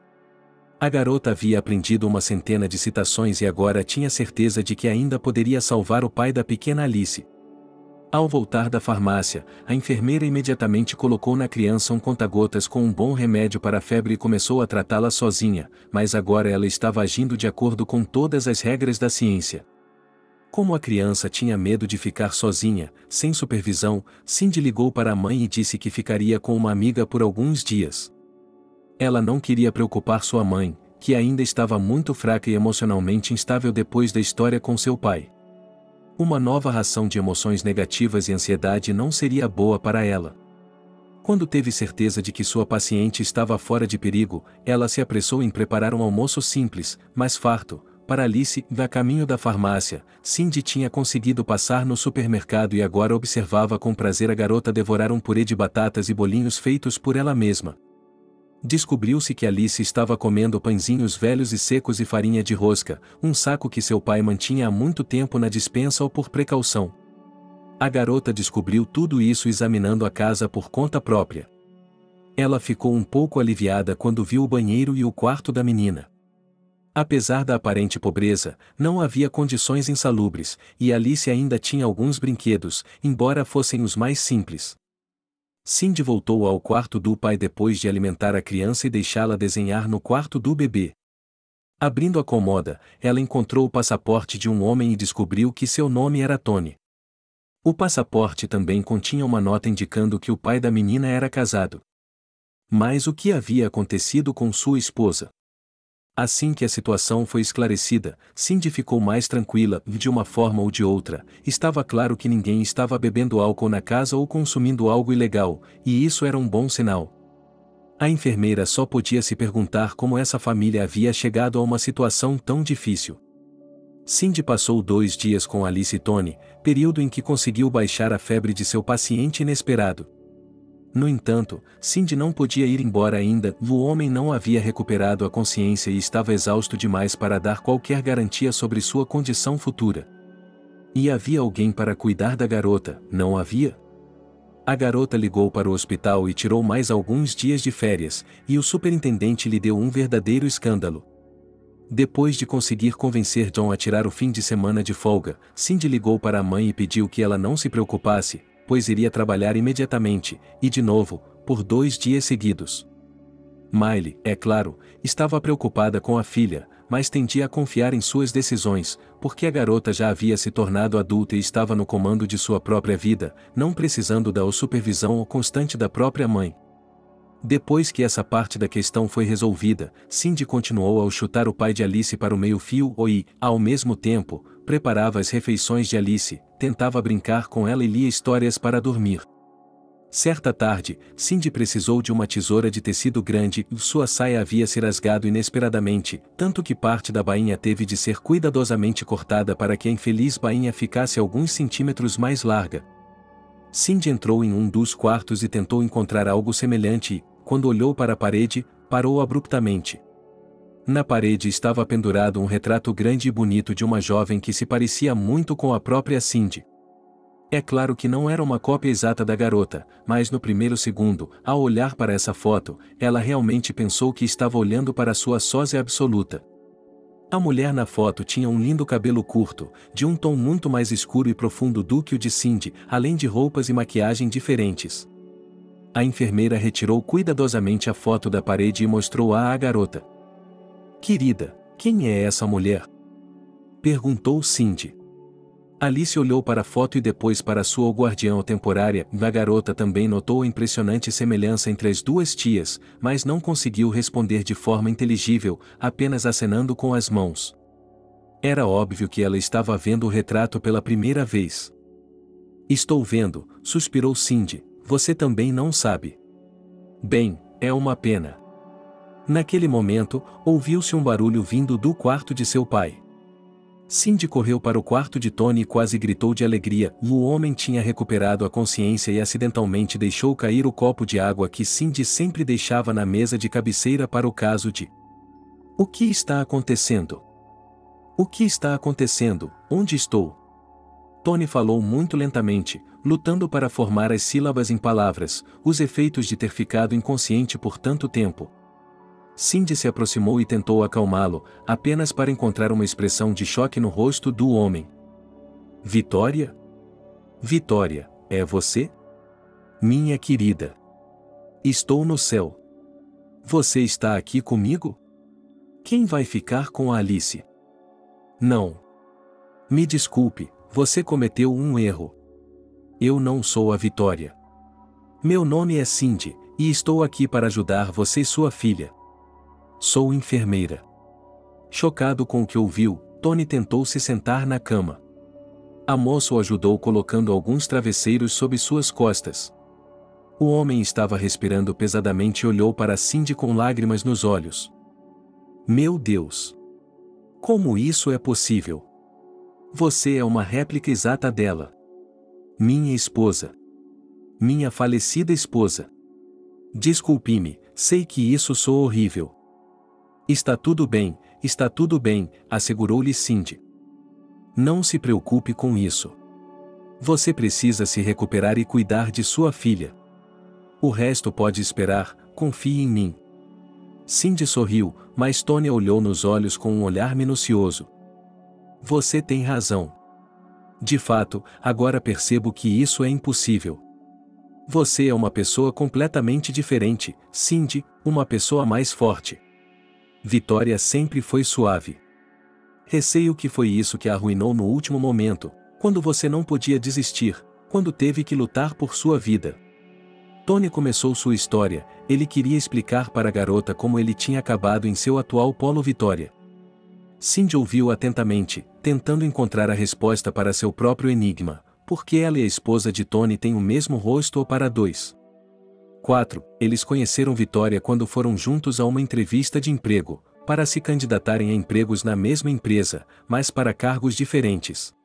A garota havia aprendido uma centena de citações e agora tinha certeza de que ainda poderia salvar o pai da pequena Alice. Ao voltar da farmácia, a enfermeira imediatamente colocou na criança um conta-gotas com um bom remédio para a febre e começou a tratá-la sozinha, mas agora ela estava agindo de acordo com todas as regras da ciência. Como a criança tinha medo de ficar sozinha, sem supervisão, Cindy ligou para a mãe e disse que ficaria com uma amiga por alguns dias. Ela não queria preocupar sua mãe, que ainda estava muito fraca e emocionalmente instável depois da história com seu pai. Uma nova ração de emoções negativas e ansiedade não seria boa para ela. Quando teve certeza de que sua paciente estava fora de perigo, ela se apressou em preparar um almoço simples, mas farto, para Alice. A caminho da farmácia, Cindy tinha conseguido passar no supermercado e agora observava com prazer a garota devorar um purê de batatas e bolinhos feitos por ela mesma. Descobriu-se que Alice estava comendo pãezinhos velhos e secos e farinha de rosca, um saco que seu pai mantinha há muito tempo na despensa ou por precaução. A garota descobriu tudo isso examinando a casa por conta própria. Ela ficou um pouco aliviada quando viu o banheiro e o quarto da menina. Apesar da aparente pobreza, não havia condições insalubres, e Alice ainda tinha alguns brinquedos, embora fossem os mais simples. Cindy voltou ao quarto do pai depois de alimentar a criança e deixá-la desenhar no quarto do bebê. Abrindo a cômoda, ela encontrou o passaporte de um homem e descobriu que seu nome era Tony. O passaporte também continha uma nota indicando que o pai da menina era casado. Mas o que havia acontecido com sua esposa? Assim que a situação foi esclarecida, Cindy ficou mais tranquila, de uma forma ou de outra. Estava claro que ninguém estava bebendo álcool na casa ou consumindo algo ilegal, e isso era um bom sinal. A enfermeira só podia se perguntar como essa família havia chegado a uma situação tão difícil. Cindy passou 2 dias com Alice e Tony, período em que conseguiu baixar a febre de seu paciente inesperado. No entanto, Cindy não podia ir embora ainda, o homem não havia recuperado a consciência e estava exausto demais para dar qualquer garantia sobre sua condição futura. E havia alguém para cuidar da garota, não havia? A garota ligou para o hospital e tirou mais alguns dias de férias, e o superintendente lhe deu um verdadeiro escândalo. Depois de conseguir convencer John a tirar o fim de semana de folga, Cindy ligou para a mãe e pediu que ela não se preocupasse, pois iria trabalhar imediatamente, e de novo, por 2 dias seguidos. Miley, é claro, estava preocupada com a filha, mas tendia a confiar em suas decisões, porque a garota já havia se tornado adulta e estava no comando de sua própria vida, não precisando da supervisão constante da própria mãe. Depois que essa parte da questão foi resolvida, Cindy continuou a chutar o pai de Alice para o meio-fio e, ao mesmo tempo, preparava as refeições de Alice, tentava brincar com ela e lia histórias para dormir. Certa tarde, Cindy precisou de uma tesoura de tecido grande e sua saia havia se rasgado inesperadamente, tanto que parte da bainha teve de ser cuidadosamente cortada para que a infeliz bainha ficasse alguns centímetros mais larga. Cindy entrou em um dos quartos e tentou encontrar algo semelhante e, quando olhou para a parede, parou abruptamente. Na parede estava pendurado um retrato grande e bonito de uma jovem que se parecia muito com a própria Cindy. É claro que não era uma cópia exata da garota, mas no primeiro segundo, ao olhar para essa foto, ela realmente pensou que estava olhando para sua sósia absoluta. A mulher na foto tinha um lindo cabelo curto, de um tom muito mais escuro e profundo do que o de Cindy, além de roupas e maquiagem diferentes. A enfermeira retirou cuidadosamente a foto da parede e mostrou-a à garota. "Querida, quem é essa mulher?" perguntou Cindy. Alice olhou para a foto e depois para sua guardiã temporária. A garota também notou a impressionante semelhança entre as duas tias, mas não conseguiu responder de forma inteligível, apenas acenando com as mãos. Era óbvio que ela estava vendo o retrato pela primeira vez. "Estou vendo", suspirou Cindy, "você também não sabe." "Bem, é uma pena." Naquele momento, ouviu-se um barulho vindo do quarto de seu pai. Cindy correu para o quarto de Tony e quase gritou de alegria. O homem tinha recuperado a consciência e acidentalmente deixou cair o copo de água que Cindy sempre deixava na mesa de cabeceira para o caso de... "O que está acontecendo? O que está acontecendo? Onde estou?" Tony falou muito lentamente, lutando para formar as sílabas em palavras, os efeitos de ter ficado inconsciente por tanto tempo. Cindy se aproximou e tentou acalmá-lo, apenas para encontrar uma expressão de choque no rosto do homem. "Vitória? Vitória, é você? Minha querida. Estou no céu. Você está aqui comigo? Quem vai ficar com a Alice?" "Não. Me desculpe, você cometeu um erro. Eu não sou a Vitória. Meu nome é Cindy, e estou aqui para ajudar você e sua filha. Sou enfermeira." Chocado com o que ouviu, Tony tentou se sentar na cama. A moça o ajudou colocando alguns travesseiros sob suas costas. O homem estava respirando pesadamente e olhou para Cindy com lágrimas nos olhos. "Meu Deus! Como isso é possível? Você é uma réplica exata dela. Minha esposa. Minha falecida esposa. Desculpe-me, sei que isso soa horrível." Está tudo bem", assegurou-lhe Cindy. "Não se preocupe com isso. Você precisa se recuperar e cuidar de sua filha. O resto pode esperar, confie em mim." Cindy sorriu, mas Tony olhou nos olhos com um olhar minucioso. "Você tem razão. De fato, agora percebo que isso é impossível. Você é uma pessoa completamente diferente, Cindy, uma pessoa mais forte. Vitória sempre foi suave. Receio que foi isso que a arruinou no último momento, quando você não podia desistir, quando teve que lutar por sua vida." Tony começou sua história, ele queria explicar para a garota como ele tinha acabado em seu atual polo Vitória. Cindy ouviu atentamente, tentando encontrar a resposta para seu próprio enigma, porque ela e a esposa de Tony têm o mesmo rosto ou para dois. 4. Eles conheceram Vitória quando foram juntos a uma entrevista de emprego, para se candidatarem a empregos na mesma empresa, mas para cargos diferentes.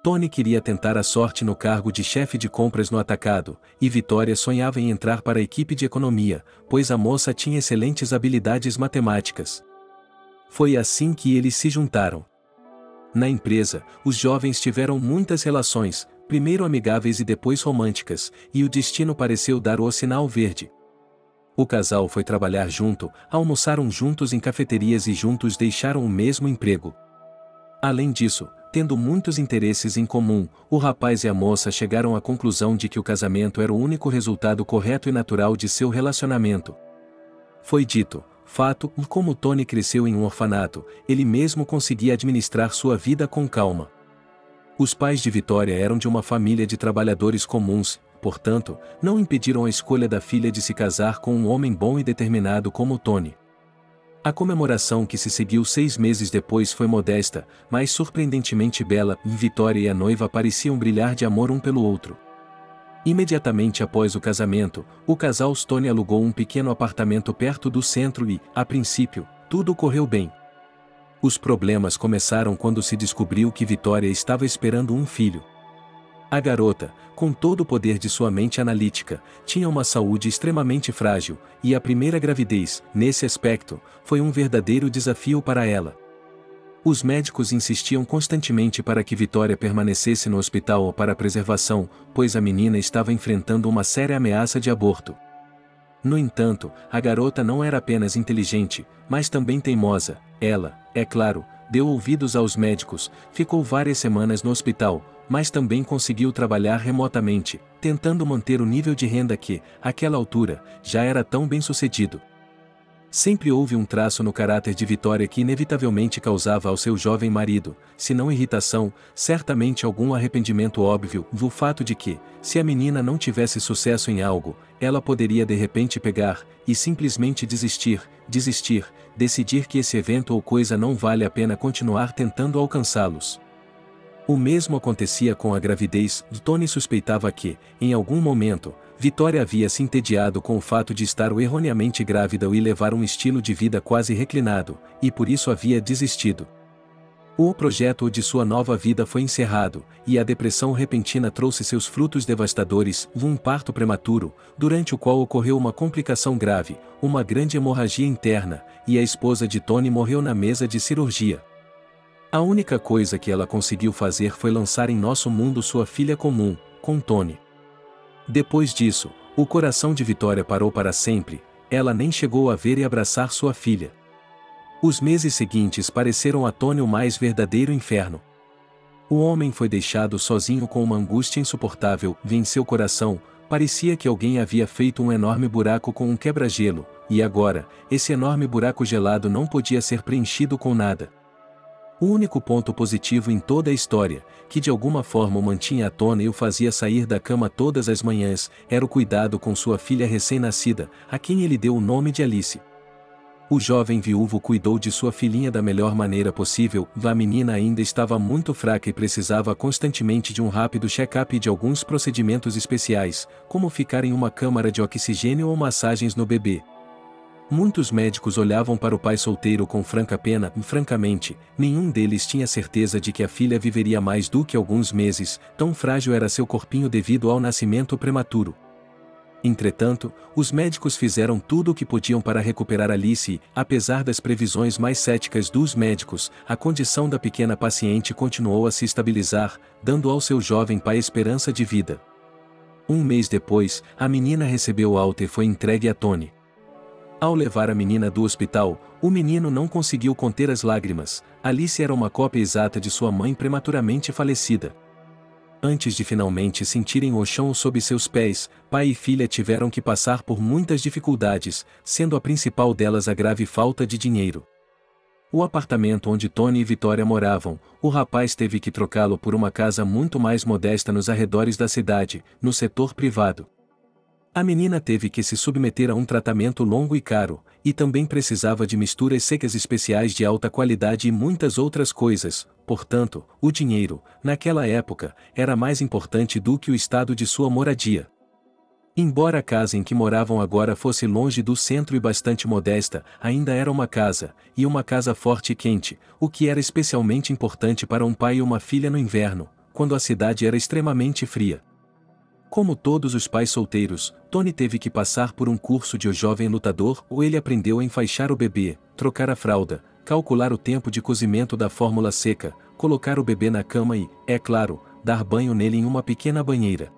Tony queria tentar a sorte no cargo de chefe de compras no atacado, e Vitória sonhava em entrar para a equipe de economia, pois a moça tinha excelentes habilidades matemáticas. Foi assim que eles se juntaram. Na empresa, os jovens tiveram muitas relações, primeiro amigáveis e depois românticas, e o destino pareceu dar o sinal verde. O casal foi trabalhar junto, almoçaram juntos em cafeterias e juntos deixaram o mesmo emprego. Além disso, tendo muitos interesses em comum, o rapaz e a moça chegaram à conclusão de que o casamento era o único resultado correto e natural de seu relacionamento. Foi dito, fato, e como Tony cresceu em um orfanato, ele mesmo conseguia administrar sua vida com calma. Os pais de Vitória eram de uma família de trabalhadores comuns, portanto, não impediram a escolha da filha de se casar com um homem bom e determinado como Tony. A comemoração que se seguiu 6 meses depois foi modesta, mas surpreendentemente bela, e Vitória e a noiva pareciam brilhar de amor um pelo outro. Imediatamente após o casamento, o casal Stone alugou um pequeno apartamento perto do centro e, a princípio, tudo correu bem. Os problemas começaram quando se descobriu que Vitória estava esperando um filho. A garota, com todo o poder de sua mente analítica, tinha uma saúde extremamente frágil, e a primeira gravidez, nesse aspecto, foi um verdadeiro desafio para ela. Os médicos insistiam constantemente para que Vitória permanecesse no hospital para a preservação, pois a menina estava enfrentando uma séria ameaça de aborto. No entanto, a garota não era apenas inteligente, mas também teimosa. Ela, é claro, deu ouvidos aos médicos, ficou várias semanas no hospital, mas também conseguiu trabalhar remotamente, tentando manter o nível de renda que, àquela altura, já era tão bem-sucedido. Sempre houve um traço no caráter de Vitória que inevitavelmente causava ao seu jovem marido, se não irritação, certamente algum arrependimento óbvio, do fato de que, se a menina não tivesse sucesso em algo, ela poderia de repente pegar, e simplesmente desistir, decidir que esse evento ou coisa não vale a pena continuar tentando alcançá-los. O mesmo acontecia com a gravidez. Tony suspeitava que, em algum momento, Vitória havia se entediado com o fato de estar erroneamente grávida e levar um estilo de vida quase reclinado, e por isso havia desistido. O projeto de sua nova vida foi encerrado, e a depressão repentina trouxe seus frutos devastadores, um parto prematuro, durante o qual ocorreu uma complicação grave, uma grande hemorragia interna, e a esposa de Tony morreu na mesa de cirurgia. A única coisa que ela conseguiu fazer foi lançar em nosso mundo sua filha comum, com Tony. Depois disso, o coração de Vitória parou para sempre, ela nem chegou a ver e abraçar sua filha. Os meses seguintes pareceram a Tony o mais verdadeiro inferno. O homem foi deixado sozinho com uma angústia insuportável em seu coração, parecia que alguém havia feito um enorme buraco com um quebra-gelo, e agora, esse enorme buraco gelado não podia ser preenchido com nada. O único ponto positivo em toda a história, que de alguma forma o mantinha à tona e o fazia sair da cama todas as manhãs, era o cuidado com sua filha recém-nascida, a quem ele deu o nome de Alice. O jovem viúvo cuidou de sua filhinha da melhor maneira possível, a menina ainda estava muito fraca e precisava constantemente de um rápido check-up e de alguns procedimentos especiais, como ficar em uma câmara de oxigênio ou massagens no bebê. Muitos médicos olhavam para o pai solteiro com franca pena e, francamente, nenhum deles tinha certeza de que a filha viveria mais do que alguns meses, tão frágil era seu corpinho devido ao nascimento prematuro. Entretanto, os médicos fizeram tudo o que podiam para recuperar Alice e, apesar das previsões mais céticas dos médicos, a condição da pequena paciente continuou a se estabilizar, dando ao seu jovem pai esperança de vida. Um mês depois, a menina recebeu alta e foi entregue a Tony. Ao levar a menina do hospital, o menino não conseguiu conter as lágrimas. Alice era uma cópia exata de sua mãe prematuramente falecida. Antes de finalmente sentirem o chão sob seus pés, pai e filha tiveram que passar por muitas dificuldades, sendo a principal delas a grave falta de dinheiro. O apartamento onde Tony e Vitória moravam, o rapaz teve que trocá-lo por uma casa muito mais modesta nos arredores da cidade, no setor privado. A menina teve que se submeter a um tratamento longo e caro, e também precisava de misturas secas especiais de alta qualidade e muitas outras coisas. Portanto, o dinheiro, naquela época, era mais importante do que o estado de sua moradia. Embora a casa em que moravam agora fosse longe do centro e bastante modesta, ainda era uma casa, e uma casa forte e quente, o que era especialmente importante para um pai e uma filha no inverno, quando a cidade era extremamente fria. Como todos os pais solteiros, Tony teve que passar por um curso de O Jovem Lutador, ou ele aprendeu a enfaixar o bebê, trocar a fralda, calcular o tempo de cozimento da fórmula seca, colocar o bebê na cama e, é claro, dar banho nele em uma pequena banheira.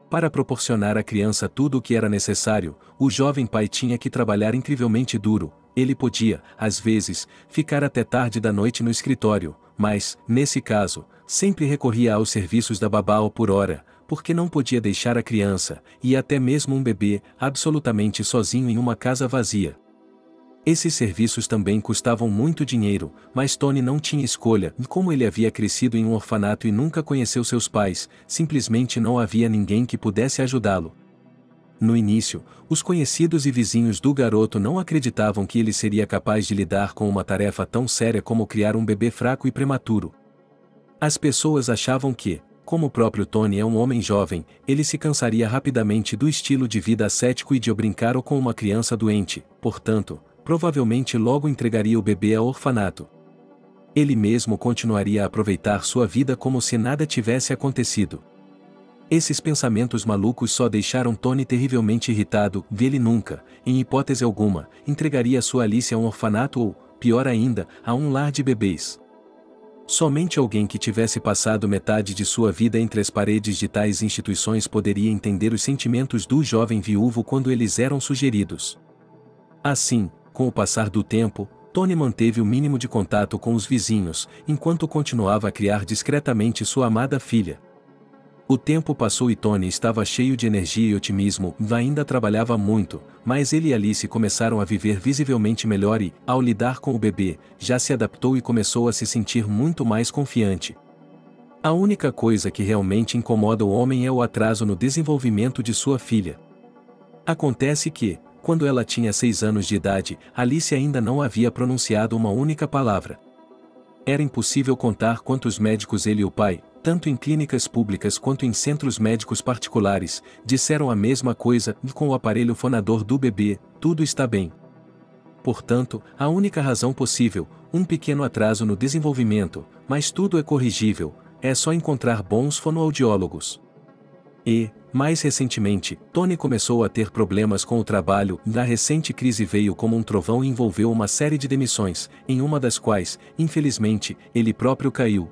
Para proporcionar à criança tudo o que era necessário, o jovem pai tinha que trabalhar incrivelmente duro. Ele podia, às vezes, ficar até tarde da noite no escritório, mas, nesse caso, sempre recorria aos serviços da babá ou por hora, porque não podia deixar a criança, e até mesmo um bebê, absolutamente sozinho em uma casa vazia. Esses serviços também custavam muito dinheiro, mas Tony não tinha escolha, e como ele havia crescido em um orfanato e nunca conheceu seus pais, simplesmente não havia ninguém que pudesse ajudá-lo. No início, os conhecidos e vizinhos do garoto não acreditavam que ele seria capaz de lidar com uma tarefa tão séria como criar um bebê fraco e prematuro. As pessoas achavam que, como o próprio Tony é um homem jovem, ele se cansaria rapidamente do estilo de vida ascético e de brincar ou com uma criança doente, portanto, provavelmente logo entregaria o bebê ao orfanato. Ele mesmo continuaria a aproveitar sua vida como se nada tivesse acontecido. Esses pensamentos malucos só deixaram Tony terrivelmente irritado, e ele nunca, em hipótese alguma, entregaria sua Alice a um orfanato ou, pior ainda, a um lar de bebês. Somente alguém que tivesse passado metade de sua vida entre as paredes de tais instituições poderia entender os sentimentos do jovem viúvo quando eles eram sugeridos. Assim, com o passar do tempo, Tony manteve o mínimo de contato com os vizinhos, enquanto continuava a criar discretamente sua amada filha. O tempo passou e Tony estava cheio de energia e otimismo, ainda trabalhava muito, mas ele e Alice começaram a viver visivelmente melhor e, ao lidar com o bebê, já se adaptou e começou a se sentir muito mais confiante. A única coisa que realmente incomoda o homem é o atraso no desenvolvimento de sua filha. Acontece que, quando ela tinha 6 anos de idade, Alice ainda não havia pronunciado uma única palavra. Era impossível contar quantos médicos ele e o pai, tanto em clínicas públicas quanto em centros médicos particulares, disseram a mesma coisa, e com o aparelho fonador do bebê, tudo está bem. Portanto, a única razão possível, um pequeno atraso no desenvolvimento, mas tudo é corrigível, é só encontrar bons fonoaudiólogos. E, mais recentemente, Tony começou a ter problemas com o trabalho, e a recente crise veio como um trovão e envolveu uma série de demissões, em uma das quais, infelizmente, ele próprio caiu.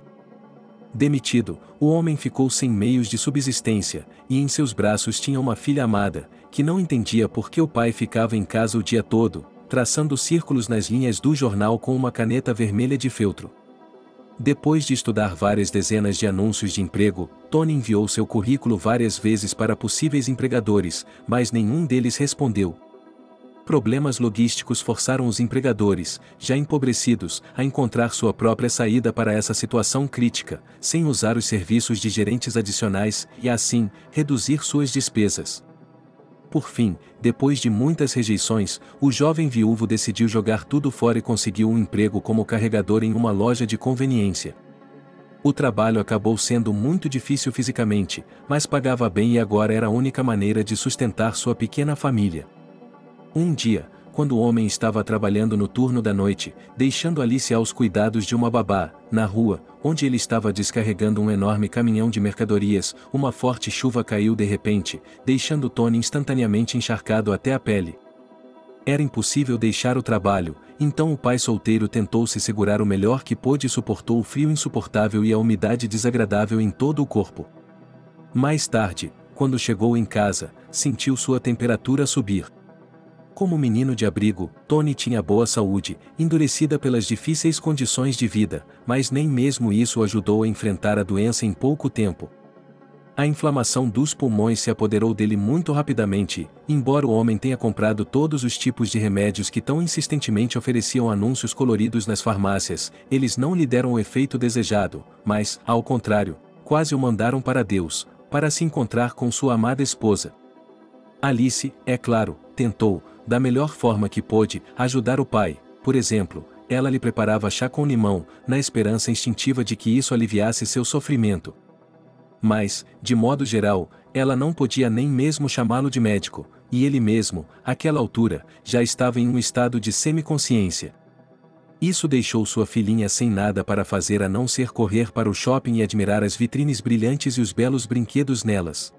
Demitido, o homem ficou sem meios de subsistência, e em seus braços tinha uma filha amada, que não entendia por que o pai ficava em casa o dia todo, traçando círculos nas linhas do jornal com uma caneta vermelha de feltro. Depois de estudar várias dezenas de anúncios de emprego, Tony enviou seu currículo várias vezes para possíveis empregadores, mas nenhum deles respondeu. Problemas logísticos forçaram os empregadores, já empobrecidos, a encontrar sua própria saída para essa situação crítica, sem usar os serviços de gerentes adicionais e, assim, reduzir suas despesas. Por fim, depois de muitas rejeições, o jovem viúvo decidiu jogar tudo fora e conseguiu um emprego como carregador em uma loja de conveniência. O trabalho acabou sendo muito difícil fisicamente, mas pagava bem e agora era a única maneira de sustentar sua pequena família. Um dia, quando o homem estava trabalhando no turno da noite, deixando Alice aos cuidados de uma babá, na rua, onde ele estava descarregando um enorme caminhão de mercadorias, uma forte chuva caiu de repente, deixando Tony instantaneamente encharcado até a pele. Era impossível deixar o trabalho, então o pai solteiro tentou se segurar o melhor que pôde e suportou o frio insuportável e a umidade desagradável em todo o corpo. Mais tarde, quando chegou em casa, sentiu sua temperatura subir. Como menino de abrigo, Tony tinha boa saúde, endurecida pelas difíceis condições de vida, mas nem mesmo isso o ajudou a enfrentar a doença em pouco tempo. A inflamação dos pulmões se apoderou dele muito rapidamente, e, embora o homem tenha comprado todos os tipos de remédios que tão insistentemente ofereciam anúncios coloridos nas farmácias, eles não lhe deram o efeito desejado, mas, ao contrário, quase o mandaram para Deus, para se encontrar com sua amada esposa. Alice, é claro, tentou, da melhor forma que pôde, ajudar o pai. Por exemplo, ela lhe preparava chá com limão, na esperança instintiva de que isso aliviasse seu sofrimento. Mas, de modo geral, ela não podia nem mesmo chamá-lo de médico, e ele mesmo, àquela altura, já estava em um estado de semiconsciência. Isso deixou sua filhinha sem nada para fazer a não ser correr para o shopping e admirar as vitrines brilhantes e os belos brinquedos nelas.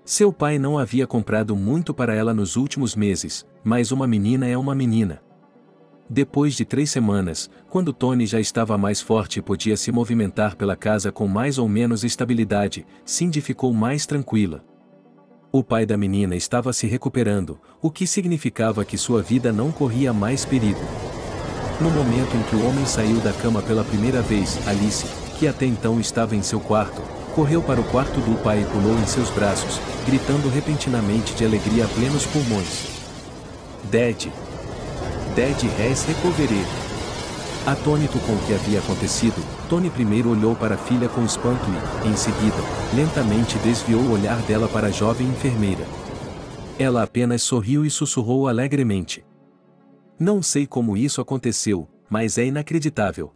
Seu pai não havia comprado muito para ela nos últimos meses, mas uma menina é uma menina. Depois de 3 semanas, quando Tony já estava mais forte e podia se movimentar pela casa com mais ou menos estabilidade, Cindy ficou mais tranquila. O pai da menina estava se recuperando, o que significava que sua vida não corria mais perigo. No momento em que o homem saiu da cama pela primeira vez, Alice, que até então estava em seu quarto, correu para o quarto do pai e pulou em seus braços, gritando repentinamente de alegria a plenos pulmões. Dad has recovered. Atônito com o que havia acontecido, Tony primeiro olhou para a filha com espanto e, em seguida, lentamente desviou o olhar dela para a jovem enfermeira. Ela apenas sorriu e sussurrou alegremente. Não sei como isso aconteceu, mas é inacreditável.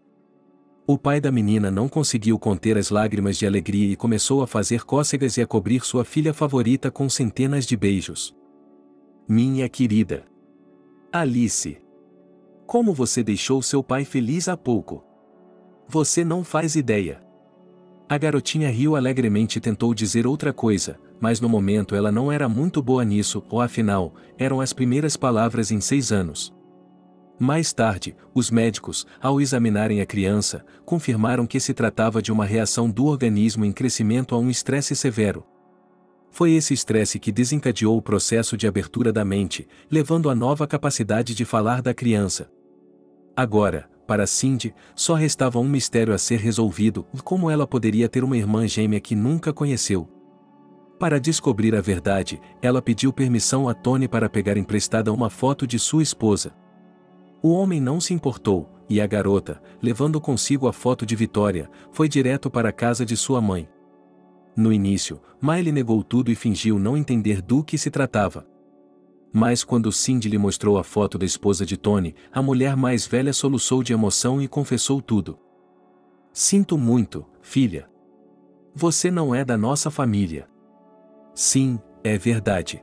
O pai da menina não conseguiu conter as lágrimas de alegria e começou a fazer cócegas e a cobrir sua filha favorita com centenas de beijos. Minha querida Alice! Como você deixou seu pai feliz há pouco? Você não faz ideia. A garotinha riu alegremente e tentou dizer outra coisa, mas no momento ela não era muito boa nisso, ou afinal, eram as primeiras palavras em 6 anos. Mais tarde, os médicos, ao examinarem a criança, confirmaram que se tratava de uma reação do organismo em crescimento a um estresse severo. Foi esse estresse que desencadeou o processo de abertura da mente, levando à nova capacidade de falar da criança. Agora, para Cindy, só restava um mistério a ser resolvido: como ela poderia ter uma irmã gêmea que nunca conheceu. Para descobrir a verdade, ela pediu permissão a Tony para pegar emprestada uma foto de sua esposa. O homem não se importou, e a garota, levando consigo a foto de Vitória, foi direto para a casa de sua mãe. No início, Miley negou tudo e fingiu não entender do que se tratava. Mas quando Cindy lhe mostrou a foto da esposa de Tony, a mulher mais velha soluçou de emoção e confessou tudo. Sinto muito, filha. Você não é da nossa família. Sim, é verdade.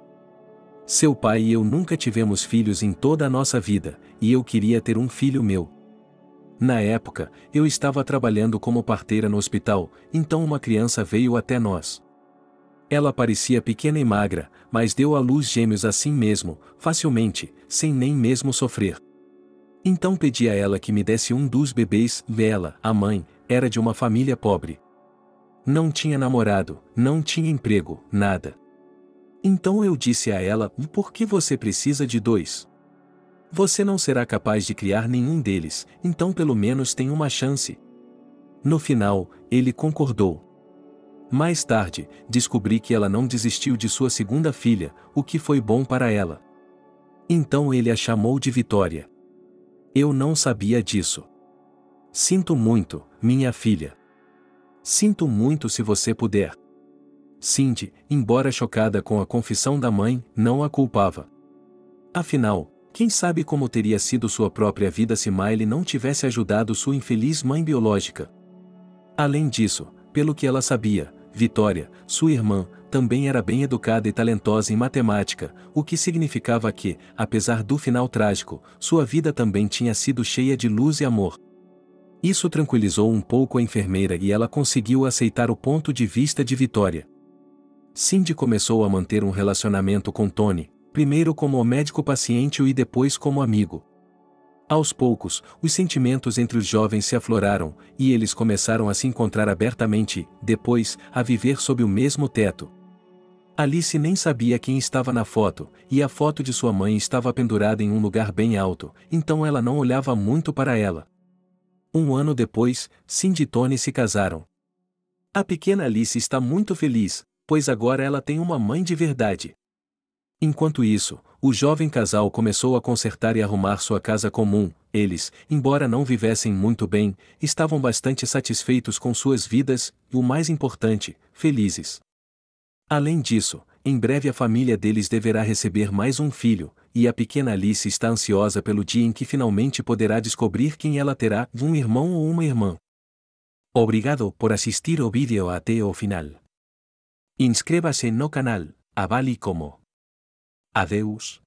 Seu pai e eu nunca tivemos filhos em toda a nossa vida, e eu queria ter um filho meu. Na época, eu estava trabalhando como parteira no hospital, então uma criança veio até nós. Ela parecia pequena e magra, mas deu à luz gêmeos assim mesmo, facilmente, sem nem mesmo sofrer. Então pedi a ela que me desse um dos bebês, e ela, a mãe, era de uma família pobre. Não tinha namorado, não tinha emprego, nada. Então eu disse a ela: por que você precisa de 2? Você não será capaz de criar nenhum deles, então pelo menos tem uma chance. No final, ele concordou. Mais tarde, descobri que ela não desistiu de sua segunda filha, o que foi bom para ela. Então ele a chamou de Vitória. Eu não sabia disso. Sinto muito, minha filha. Sinto muito se você puder. Cindy, embora chocada com a confissão da mãe, não a culpava. Afinal, quem sabe como teria sido sua própria vida se Miley não tivesse ajudado sua infeliz mãe biológica. Além disso, pelo que ela sabia, Vitória, sua irmã, também era bem educada e talentosa em matemática, o que significava que, apesar do final trágico, sua vida também tinha sido cheia de luz e amor. Isso tranquilizou um pouco a enfermeira e ela conseguiu aceitar o ponto de vista de Vitória. Cindy começou a manter um relacionamento com Tony, primeiro como médico-paciente e depois como amigo. Aos poucos, os sentimentos entre os jovens se afloraram, e eles começaram a se encontrar abertamente e, depois, a viver sob o mesmo teto. Alice nem sabia quem estava na foto, e a foto de sua mãe estava pendurada em um lugar bem alto, então ela não olhava muito para ela. Um ano depois, Cindy e Tony se casaram. A pequena Alice está muito feliz, pois agora ela tem uma mãe de verdade. Enquanto isso, o jovem casal começou a consertar e arrumar sua casa comum. Eles, embora não vivessem muito bem, estavam bastante satisfeitos com suas vidas, e o mais importante, felizes. Além disso, em breve a família deles deverá receber mais um filho, e a pequena Alice está ansiosa pelo dia em que finalmente poderá descobrir quem ela terá, um irmão ou uma irmã. Obrigado por assistir ao vídeo até o final. Inscreva-se no canal, avale como. Adeus.